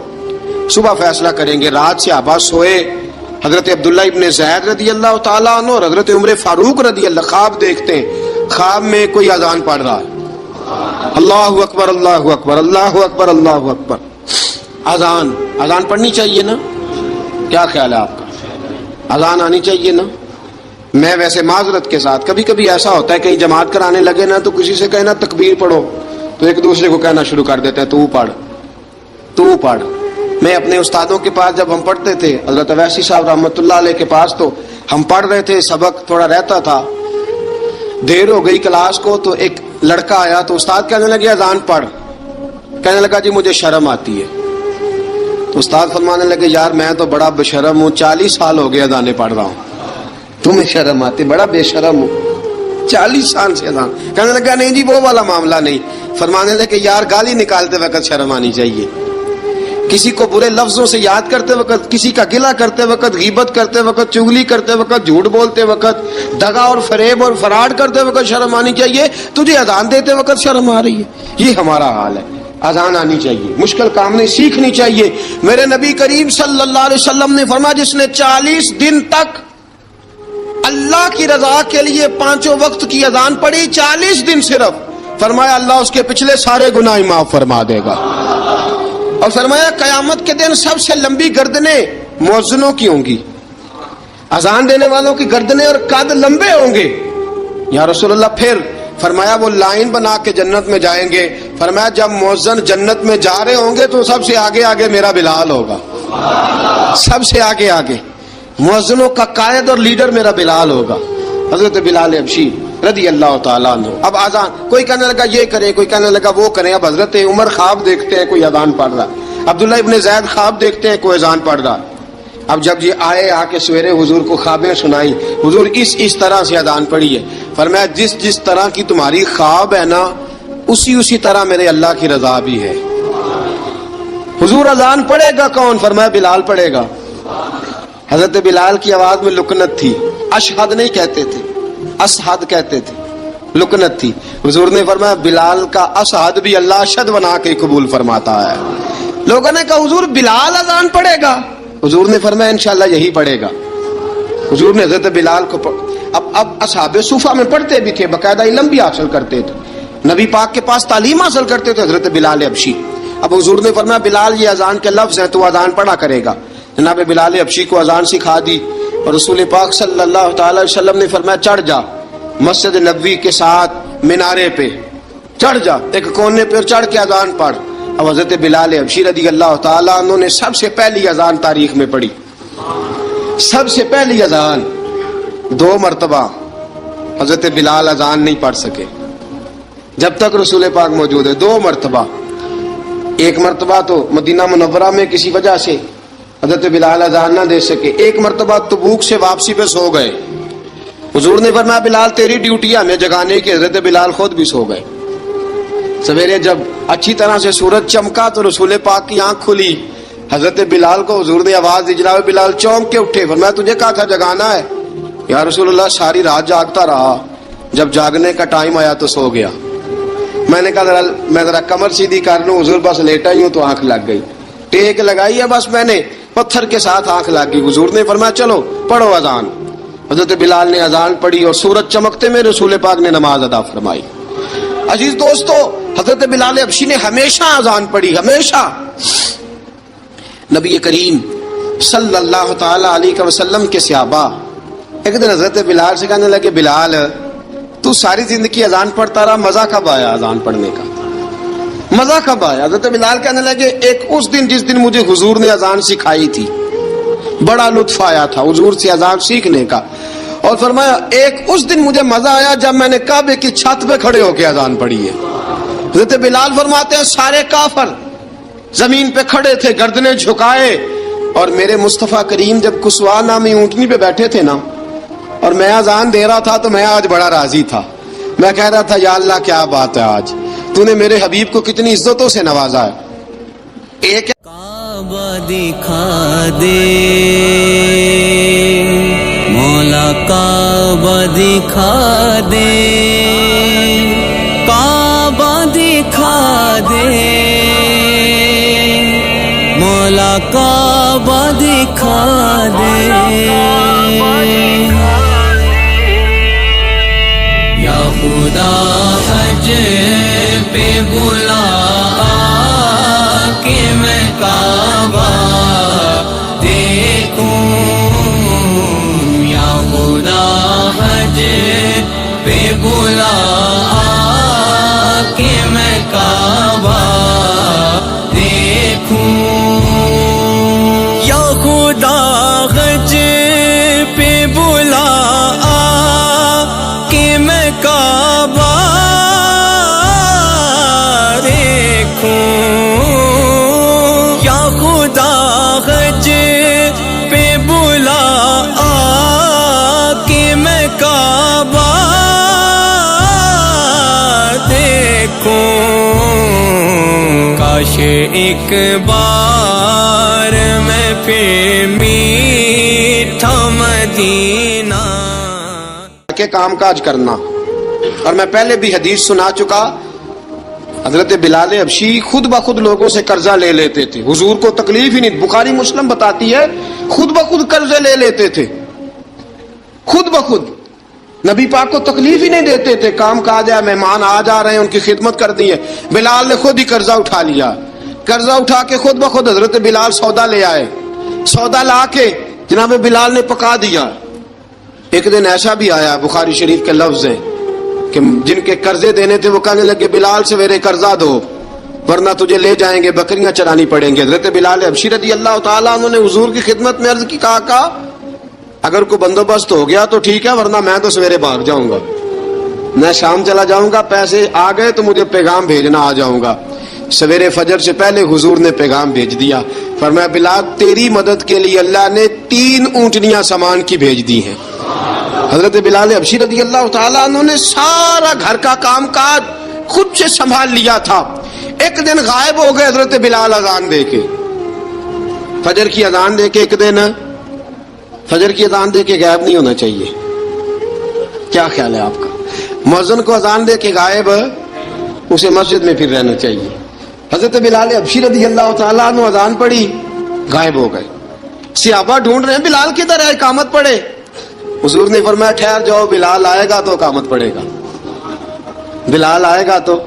صبح فیصلہ کریں گے. رات صحابہ سوئے. حضرت عبداللہ ابن زید رضی اللہ تعالیٰ عنہ اور حضرت عمر فاروق رضی اللہ خواب دیکھتے ہیں, خواب میں کوئی اذان پڑھ رہا ہے, اللہ اکبر اللہ اکبر اللہ اکبر اللہ اکبر. اذان پڑھنی چاہیے نا, کیا خیال ہے آپ کا؟ اذان آنی چاہیے نا. میں ویسے معذرت کے ساتھ کبھی کبھی ایسا ہوتا ہے کہیں جماعت کرانے لگے نا تو کسی سے کہنا تکبیر پڑھو تو ایک دوسرے کو کہنا شروع کر دیتے ہیں تو پڑھ. میں اپنے استادوں کے پاس جب ہم پڑھتے تھے، حضرت ویسی صاحب رحمۃ اللہ علیہ کے پاس، تو ہم پڑھ رہے تھے، سبق تھوڑا رہتا تھا، دیر ہو گئی کلاس کو، تو ایک لڑکا آیا تو استاد کہنے لگے اذان پڑھ. کہنے لگا جی مجھے شرم آتی ہے. تو استاد فرمانے لگے یار میں تو بڑا بے شرم ہوں، 40 سال ہو گئے اذانیں پڑھ رہا ہوں، تمہیں شرم آتی؟ بڑا بے شرم ہوں، 40 سال سے اذان. کہنے لگا نہیں جی وہ والا معاملہ نہیں. فرمانے لگے یار گالی نکالتے وقت شرم آنی چاہیے، کسی کو برے لفظوں سے یاد کرتے وقت، کسی کا گلہ کرتے وقت، غیبت کرتے وقت، چغلی کرتے وقت، جھوٹ بولتے وقت، دغا اور فریب اور فراڈ کرتے وقت شرم آنی چاہیے. تجھے اذان دیتے وقت شرم آ رہی ہے. یہ ہمارا حال ہے. اذان آنی چاہیے، مشکل کام نہیں، سیکھنی چاہیے. میرے نبی کریم صلی اللہ علیہ وسلم نے فرمایا جس نے 40 دن تک اللہ کی رضا کے لیے 5 وقت کی اذان پڑھی، 40 دن صرف، فرمایا اللہ اس کے پچھلے سارے گناہ معاف فرما دے گا. اور فرمایا قیامت کے دن سب سے لمبی گردنیں مؤذنوں کی ہوں گی، اذان دینے والوں کی گردنیں اور قد لمبے ہوں گے. یا رسول اللہ پھر؟ فرمایا وہ لائن بنا کے جنت میں جائیں گے. فرمایا جب مؤذن جنت میں جا رہے ہوں گے تو سب سے آگے آگے میرا بلال ہوگا، سب سے آگے آگے مؤذنوں کا قائد اور لیڈر میرا بلال ہوگا، حضرت بلال حبشی رضی اللہ تعالیٰ عنہ. اب اذان کوئی کہنے لگا یہ کریں، کوئی کہنے لگا وہ کریں. اب حضرت عمر خواب دیکھتے ہیں کوئی اذان پڑھ رہا، عبداللہ ابن زید خواب دیکھتے ہیں کوئی اذان پڑھ رہا. اب جب یہ آئے آ کے سویرے حضور کو خوابیں سنائی، حضور اس طرح سے اذان پڑھی ہے. فرمایا جس طرح کی تمہاری خواب ہے نا اسی طرح میرے اللہ کی رضا بھی ہے. حضور اذان پڑھے گا کون؟ فرمایا بلال پڑھے گا. حضرت بلال کی آواز میں لکنت تھی، اشہد نہیں کہتے تھے، اشہد کہتے تھے، لکنت تھی. حضور نے فرمایا بلال کا اشہد بھی اللہ اشہد بنا کے قبول فرماتا ہے. لوگوں نے کہا حضور بلال اذان پڑھے گا؟ حضور نے فرمایا انشاءاللہ یہی پڑھے گا. حضور نے حضرت بلال کو اب اصحاب صوفہ میں پڑھتے بھی تھے، باقاعدہ علم بھی حاصل کرتے تھے، نبی پاک کے پاس تعلیم حاصل کرتے تھے حضرت بلال حبشی. اب حضور نے فرمایا بلال یہ اذان کے لفظ ہیں تو اذان پڑھا کرے گا. جناب بلال حبشی کو اذان سکھا دی اور رسول پاک صلی اللہ تعالی وسلم نے فرمایا چڑھ جا مسجد نبوی کے ساتھ مینارے پہ، چڑھ جا ایک کونے پہ چڑھ کے اذان پڑھ. اب حضرت بلال حبشی رضی اللہ تعالیٰ عنہ نے سب سے پہلی اذان تاریخ میں پڑھی، سب سے پہلی اذان. 2 مرتبہ حضرت بلال اذان نہیں پڑھ سکے جب تک رسول پاک موجود ہے. 2 مرتبہ، ایک مرتبہ تو مدینہ منورہ میں کسی وجہ سے حضرت بلال اذان نہ دے سکے، ایک مرتبہ تبوک سے واپسی پہ سو گئے. حضور نے فرمایا بلال تیری ڈیوٹی ہمیں جگانے کی. حضرت بلال خود بھی سو گئے. سویرے جب اچھی طرح سے سورج چمکا تو رسول پاک کی آنکھ کھلی. حضرت بلال کو حضور نے آواز دی، جناب بلال چونک کے اٹھے. فرمایا تجھے کہا تھا جگانا ہے. یا رسول اللہ ساری رات جاگتا رہا، جب جاگنے کا ٹائم آیا تو سو گیا. میں نے کہا میں ذرا کمر سیدھی کر لوں. حضور بس لیٹا ہی ہوں تو آنکھ لگ گئی، ٹیک لگائی ہے بس میں نے، پتھر کے ساتھ آنکھ لگ گئی. حضور نے فرمایا چلو پڑھو اذان. حضرت بلال نے اذان پڑھی اور سورج چمکتے میں رسول پاک نے نماز ادا فرمائی. عزیز دوستو حضرت بلال حبشی نے ہمیشہ اذان پڑھی، ہمیشہ. نبی کریم صلی اللہ تعالی علیہ وسلم کے صحابہ ایک دن حضرت بلال سے کہنے لگے بلال تو ساری زندگی اذان پڑھتا رہا، مزہ کب آیا اذان پڑھنے کا؟ مزہ کب آیا؟ حضرت بلال کہنے لگے ایک اس دن جس دن مجھے حضور نے اذان سکھائی تھی بڑا لطف آیا تھا حضور سے اذان سیکھنے کا. اور فرمایا ایک اس دن مجھے مزہ آیا جب میں نے کعبے کی چھت پہ کھڑے ہو کے اذان پڑھی ہے. حضرت بلال فرماتے ہیں سارے کافر زمین پہ کھڑے تھے گردنیں جھکائے، اور میرے مصطفیٰ کریم جب کسوا نامی اونٹنی پہ بیٹھے تھے نا اور میں اذان دے رہا تھا تو میں آج بڑا راضی تھا. میں کہہ رہا تھا یا اللہ کیا بات ہے، آج تو نے میرے حبیب کو کتنی عزتوں سے نوازا ہے. ایک کعبہ دکھا دے مولا، کعبہ دکھا دے، کعبہ دکھا دے مولا، کعبہ دکھا دے. یا خدا حج پہ بلا کہ میں کعبہ دیکھوں، یا خدا حج پہ بلا کہ میں کعبہ دیکھوں. کاش ایک بار میں پھر میٹھا مدینہ کے کام کاج کرنا. اور میں پہلے بھی حدیث سنا چکا، حضرت بلال حبشی خود بخود لوگوں سے قرضہ لے لیتے تھے، حضور کو تکلیف ہی نہیں. بخاری مسلم بتاتی ہے خود بخود قرضے لے لیتے تھے، خود بخود نبی پاک کو تکلیف ہی نہیں دیتے تھے. کام کاج ہے، مہمان آ جا رہے ہیں، ان کی خدمت کر دی ہے. بلال نے خود ہی قرضہ اٹھا لیا، قرضہ اٹھا کے خود بخود حضرت بلال سودا لے آئے. سودا لا کے جناب بلال نے پکا دیا. ایک دن ایسا بھی آیا، بخاری شریف کے لفظ ہیں کہ جن کے قرضے دینے تھے وہ کہنے لگے بلال سویرے قرضہ دو ورنہ تجھے لے جائیں گے، بکریاں چرانی پڑیں گے. حضرت بلال حبشی رضی اللہ تعالیٰ عنہ نے حضور کی خدمت میں عرض کی، کہا اگر کوئی بندوبست ہو گیا تو ٹھیک ہے، ورنہ میں تو سویرے بھاگ جاؤں گا، میں شام چلا جاؤں گا، پیسے آ گئے تو مجھے پیغام بھیجنا، آ جاؤں گا. سویرے فجر سے پہلے حضور نے پیغام بھیج دیا. فرمایا بلال تیری مدد کے لیے اللہ نے 3 اونٹنیاں سامان کی بھیج دی ہیں. حضرت بلال حبشی رضی اللہ تعالیٰ عنہ نے سارا گھر کا کام کاج خود سے سنبھال لیا تھا. ایک دن غائب ہو گئے حضرت بلال اذان دے کے، فجر کی اذان دے کے. ایک دن فجر کی اذان دے کے غائب نہیں ہونا چاہیے، کیا خیال ہے آپ کا؟ مؤذن کو اذان دے کے غائب، اسے مسجد میں پھر رہنا چاہیے. حضرت بلال حبشی رضی اللہ تعالیٰ عنہ اذان پڑھی، غائب ہو گئے. صحابہ ڈھونڈ رہے ہیں بلال کدھر ہے، اقامت پڑھے. حضور نے فرمایا ٹھہر جاؤ، بلال آئے گا تو اقامت پڑھے گا. بلال آئے گا تو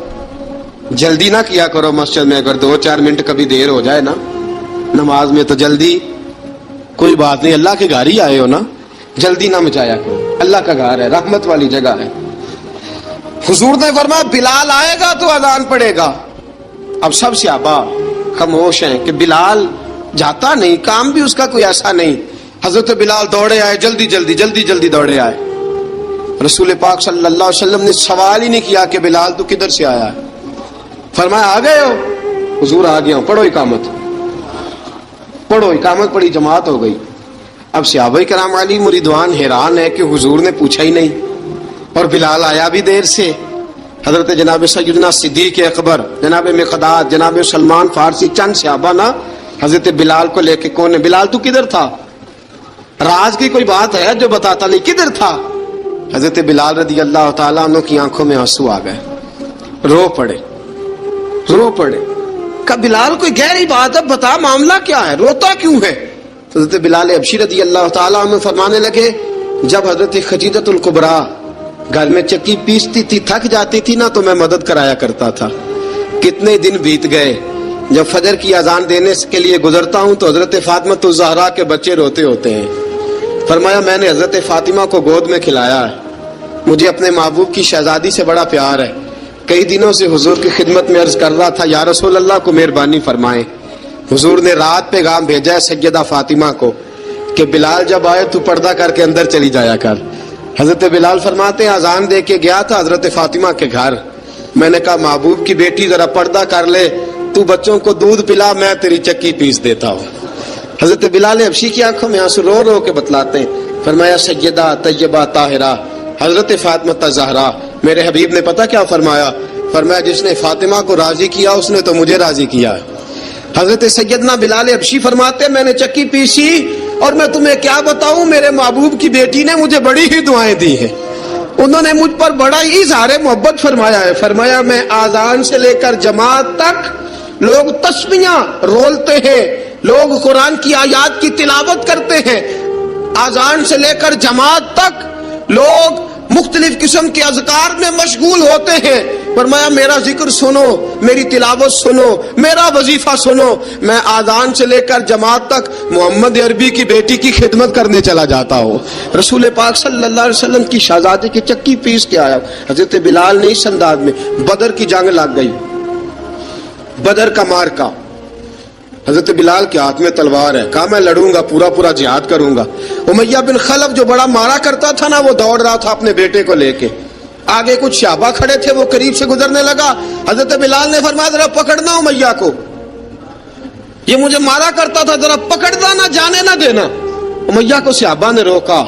جلدی نہ کیا کرو مسجد میں، اگر 2-4 منٹ کبھی دیر ہو جائے نا نماز میں تو جلدی کوئی بات نہیں، اللہ کے گھر ہی آئے ہو نا، جلدی نہ مچایا کرو، اللہ کا گھر ہے، رحمت والی جگہ ہے. حضور نے فرمایا بلال آئے گا تو اذان پڑے گا. اب سب صحابہ خاموش ہیں کہ بلال جاتا نہیں، کام بھی اس کا کوئی ایسا نہیں. حضرت بلال دوڑے آئے، جلدی دوڑے آئے. رسول پاک صلی اللہ علیہ وسلم نے سوال ہی نہیں کیا کہ بلال تو کدھر سے آیا ہے، فرمایا آ گئے ہو؟ حضور آ گیا ہوں. پڑھو اقامت، پڑھو. اقامت پڑھی، جماعت ہو گئی. اب صحابہ کرام علی مریدوان حیران ہے کہ حضور نے پوچھا ہی نہیں اور بلال آیا بھی دیر سے. حضرت جناب سیدنا صدیق اکبر، جناب مقداد، جناب سلمان فارسی، چند صحابہ نا حضرت بلال کو لے کے، کون ہے بلال تو کدھر تھا؟ راز کی کوئی بات ہے جو بتاتا نہیں، کدھر تھا؟ حضرت بلال رضی اللہ تعالیٰ عنہ کی آنکھوں میں آنسو آ گئے، رو پڑے. کہ بلال کوئی گہری بات ہے، بتا معاملہ کیا ہے، روتا کیوں ہے؟ حضرت بلال حبشی رضی اللہ تعالیٰ عنہ فرمانے لگے جب حضرت خدیجۃ الکبریٰ گھر میں چکی پیستی تھی، تھک جاتی تھی نا تو میں مدد کرایا کرتا تھا. کتنے دن بیت گئے، جب فجر کی اذان دینے کے لیے گزرتا ہوں تو حضرت فاطمہ الزہرا کے بچے روتے ہوتے ہیں. فرمایا میں نے حضرت فاطمہ کو گود میں کھلایا ہے، مجھے اپنے محبوب کی شہزادی سے بڑا پیار ہے. کئی دنوں سے حضور کی خدمت میں عرض کر رہا تھا یا رسول اللہ کو مہربانی فرمائیں. حضور نے رات پیغام بھیجا ہے سیدہ فاطمہ کو کہ بلال جب آئے تو پردہ کر کے اندر چلی جایا کر. حضرت بلال فرماتے ہیں اذان دے کے گیا تھا حضرت فاطمہ کے گھر، میں نے کہا محبوب کی بیٹی ذرا پردہ کر لے، تو بچوں کو دودھ پلا، میں تیری چکی پیس دیتا ہوں. حضرت بلال حبشی کی آنکھوں میں آنسو رو رو کے بتلاتے ہیں. فرمایا سیدہ طیبہ طاہرہ حضرت فاطمہ الزہرا، میرے حبیب نے پتہ کیا فرمایا؟ فرمایا جس نے فاطمہ کو راضی کیا اس نے تو مجھے راضی کیا. حضرت سیدنا بلال حبشی فرماتے میں نے چکی پیسی اور میں تمہیں کیا بتاؤں، میرے محبوب کی بیٹی نے مجھے بڑی ہی دعائیں دی ہیں، انہوں نے مجھ پر بڑا ہی اظہار محبت فرمایا ہے. فرمایا میں آذان سے لے کر جماعت تک لوگ تسبیحاں رولتے ہیں، لوگ قرآن کی آیات کی تلاوت کرتے ہیں، آذان سے لے کر جماعت تک لوگ مختلف قسم کے اذکار میں مشغول ہوتے ہیں. فرمایا میرا ذکر سنو، میری تلاوت سنو، میرا وظیفہ سنو. میں آذان سے لے کر جماعت تک محمد عربی کی بیٹی کی خدمت کرنے چلا جاتا ہوں. رسول پاک صلی اللہ علیہ وسلم کی شہزادی کی چکی پیس کے آیا. حضرت بلال نے اس انداز میں، بدر کی جنگ لگ گئی، بدر کا مارکا، حضرت بلال کے ہاتھ میں تلوار ہے، کہا میں لڑوں گا، پورا جہاد کروں گا. امیہ بن خلف جو بڑا مارا کرتا تھا نا وہ دوڑ رہا تھا اپنے بیٹے کو لے کے، آگے کچھ صحابہ کھڑے تھے، وہ قریب سے گزرنے لگا. حضرت بلال نے فرمایا ذرا پکڑنا امیہ کو، یہ مجھے مارا کرتا تھا، ذرا پکڑنا، نہ جانے نہ دینا. امیہ کو صحابہ نے روکا.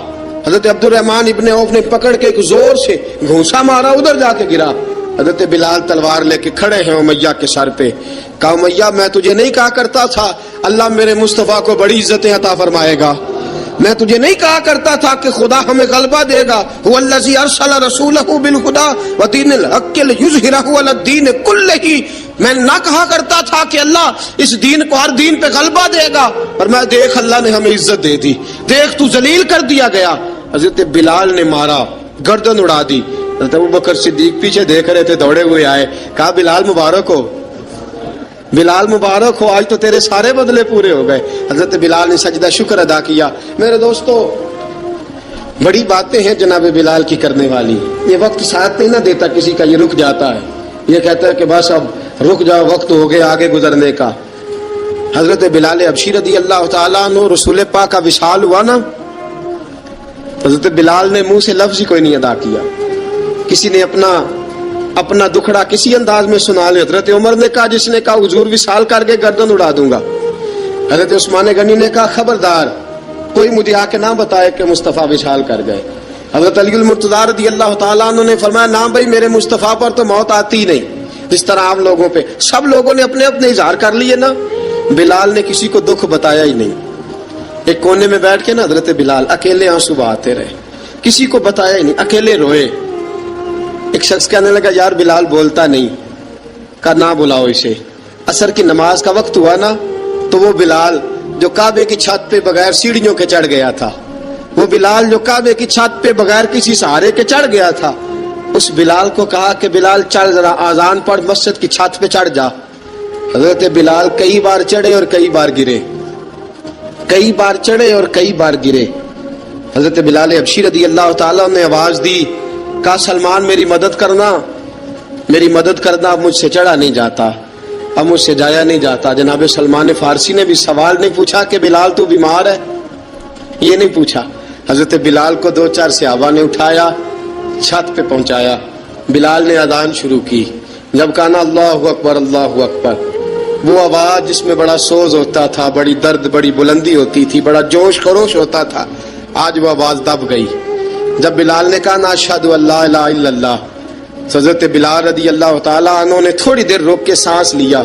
حضرت عبد الرحمن ابن عوف نے پکڑ کے ایک زور سے گھونسا مارا، ادھر جا کے گرا. حضرت بلال تلوار لے کے کھڑے ہیں امیہ کے سر پہ. کہا امیہ میں تجھے نہیں کہا کرتا تھا اللہ میرے مصطفیٰ کو بڑی عزتیں عطا فرمائے گا؟ میں تجھے نہیں کہا کرتا تھا کہ خدا ہمیں غلبہ دے گا؟ هو الذی ارسل رسولہ بالہدی ودین الحق لیظہرہ علی الدین کلہ. میں نہ کہا کرتا تھا کہ اللہ اس دین کو ہر دین پہ غلبہ دے گا، اور میں دیکھ اللہ نے ہمیں عزت دے دی، دیکھ تو ذلیل کر دیا گیا. حضرت بلال نے مارا، گردن اڑا دی. حضرت ابوبکر صدیق پیچھے دیکھ رہے تھے، دوڑے ہوئے آئے، کہا بلال مبارک ہو، بلال مبارک ہو، آج تو تیرے سارے بدلے پورے ہو گئے. حضرت بلال نے سجدہ شکر ادا کیا. میرے دوستو بڑی باتیں ہیں جناب بلال کی کرنے والی. یہ وقت ساتھ نہیں نہ دیتا کسی کا، یہ رک جاتا ہے، یہ کہتا ہے کہ بس اب رک جاؤ، وقت ہو گیا آگے گزرنے کا. حضرت بلال حبشی رضی اللہ تعالیٰ عنہ رسول پاک کا وصال ہوا نا، حضرت بلال نے منہ سے لفظ ہی کوئی نہیں ادا کیا. کسی نے اپنا دکھڑا کسی انداز میں سنا لے. حضرت عمر نے کہا، جس نے کہا حضور وصال کر کے گردن اڑا دوں گا. حضرت عثمان غنی نے کہا خبردار کوئی مجھے آ کے نہ بتائے کہ مصطفیٰ وصال کر گئے. حضرت علی المرتضیٰ رضی اللہ تعالیٰ عنہ نے فرمایا نہ بھائی میرے مصطفیٰ پر تو موت آتی ہی نہیں، جس طرح عام لوگوں پہ سب لوگوں نے اپنے اپنے اظہار کر لیے نا، بلال نے کسی کو دکھ بتایا ہی نہیں. ایک کونے میں بیٹھ کے نا حضرت بلال اکیلے آنسو بہاتے رہے، کسی کو بتایا ہی نہیں، اکیلے روئے. ایک شخص کہنے لگا یار بلال بولتا نہیں. کہا نہ بلاؤ اسے. عصر کی نماز کا وقت ہوا نا تو وہ بلال جو کعبے کی چھت پہ بغیر سیڑھیوں کے چڑھ گیا تھا، وہ بلال جو کعبے کی چھت پہ بغیر کسی سہارے کے چڑھ گیا تھا، اس بلال کو کہا کہ بلال چڑھ ذرا آذان پڑھ، مسجد کی چھت پہ چڑھ جا. حضرت بلال کئی بار چڑھے اور کئی بار گرے، کئی بار چڑھے اور کئی بار گرے. حضرت بلال حبشی رضی اللہ تعالیٰ نے آواز دی، کہا سلمان میری مدد کرنا، میری مدد کرنا، اب مجھ سے چڑھا نہیں جاتا، اب مجھ سے جایا نہیں جاتا. جناب سلمان فارسی نے بھی سوال نہیں پوچھا کہ بلال تو بیمار ہے، یہ نہیں پوچھا. حضرت بلال کو دو چار صحابہ نے اٹھایا، چھت پہ پہنچایا. بلال نے اذان شروع کی. جب کہا نا اللہ اکبر اللہ اکبر، وہ آواز جس میں بڑا سوز ہوتا تھا، بڑی درد، بڑی بلندی ہوتی تھی، بڑا جوش خروش ہوتا تھا، آج وہ آواز دب گئی. جب بلال نے کہا نا اشہد ان لا الہ الا اللہ، حضرت بلال رضی اللہ تعالیٰ عنہ نے تھوڑی دیر روک کے سانس لیا.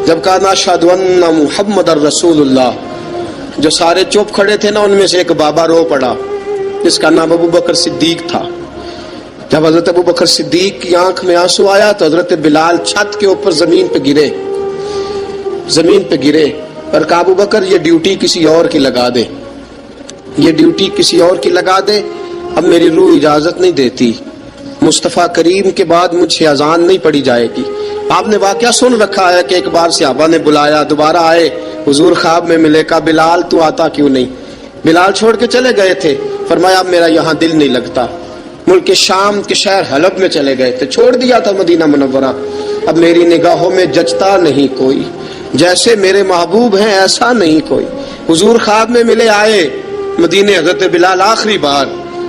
جب کہا نا اشہد ان محمد الرسول اللہ، جو سارے چپ کھڑے تھے نا ان میں سے ایک بابا رو پڑا جس کا نام ابو بکر صدیق تھا. جب حضرت ابو بکر صدیق کی آنکھ میں آنسو آیا تو حضرت بلال چھت کے اوپر زمین پہ گرے، زمین پہ گرے اور کہا ابو بکر یہ ڈیوٹی کسی اور کی لگا دے، یہ ڈیوٹی کسی اور کی لگا دے، اب میری روح اجازت نہیں دیتی، مصطفیٰ کریم کے بعد مجھ سے اذان نہیں پڑھی جائے گی. آپ نے واقعہ سن رکھا ہے کہ ایک بار صحابہ نے بلایا، دوبارہ آئے، حضور خواب میں ملے، کہا بلال تو آتا کیوں نہیں؟ بلال چھوڑ کے چلے گئے تھے. فرمایا اب میرا یہاں دل نہیں لگتا. ملک شام کے شہر حلب میں چلے گئے تھے، چھوڑ دیا تھا مدینہ منورہ. اب میری نگاہوں میں جچتا نہیں کوئی، جیسے میرے محبوب ہیں ایسا نہیں کوئی. حضور خواب میں ملے، آئے مدینے. حضرت بلال آخری بار،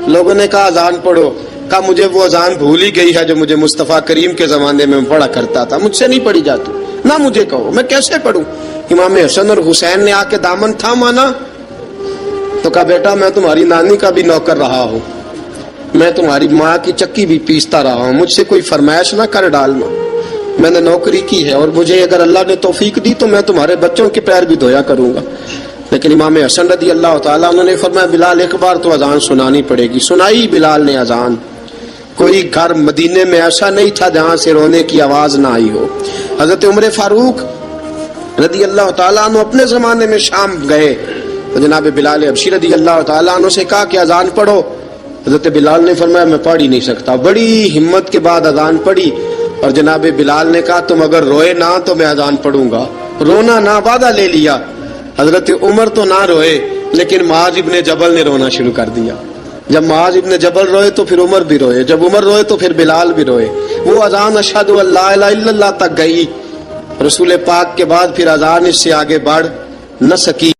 لوگوں نے کہا اذان پڑھو. کہا مجھے وہ اذان بھول ہی گئی ہے جو مجھے مصطفیٰ کریم کے زمانے میں پڑھا کرتا تھا، مجھ سے نہیں پڑھی جاتی، نہ مجھے کہو، میں کیسے پڑھوں؟ امام حسن اور حسین نے آ کے دامن تھاما نا تو کہا بیٹا میں تمہاری نانی کا بھی نوکر رہا ہوں، میں تمہاری ماں کی چکی بھی پیستا رہا ہوں، مجھ سے کوئی فرمائش نہ کر ڈالنا، میں نے نوکری کی ہے اور مجھے اگر اللہ نے توفیق دی تو میں تمہارے بچوں کے پیر بھی دھویا کروں گا. لیکن امام حسن رضی اللہ تعالیٰ عنہ نے فرمایا بلال ایک بار تو اذان سنانی پڑے گی. سنائی بلال نے اذان. کوئی گھر مدینے میں ایسا نہیں تھا جہاں سے رونے کی آواز نہ آئی ہو. حضرت عمر فاروق رضی اللہ تعالیٰ عنہ اپنے زمانے میں شام گئے تو جناب بلال حبشی رضی اللہ تعالیٰ عنہ سے کہا کہ اذان پڑھو. حضرت بلال نے فرمایا میں پڑھ ہی نہیں سکتا. بڑی ہمت کے بعد اذان پڑھی اور جناب بلال نے کہا تم اگر روئے نہ تو میں اذان پڑھوں گا. رونا نہ، وعدہ لے لیا. حضرت عمر تو نہ روئے لیکن معاذ ابن جبل نے رونا شروع کر دیا. جب معاذ ابن جبل روئے تو پھر عمر بھی روئے، جب عمر روئے تو پھر بلال بھی روئے. وہ اذان اشہد ان لا الہ الا اللہ تک گئی. رسول پاک کے بعد پھر اذان اس سے آگے بڑھ نہ سکی.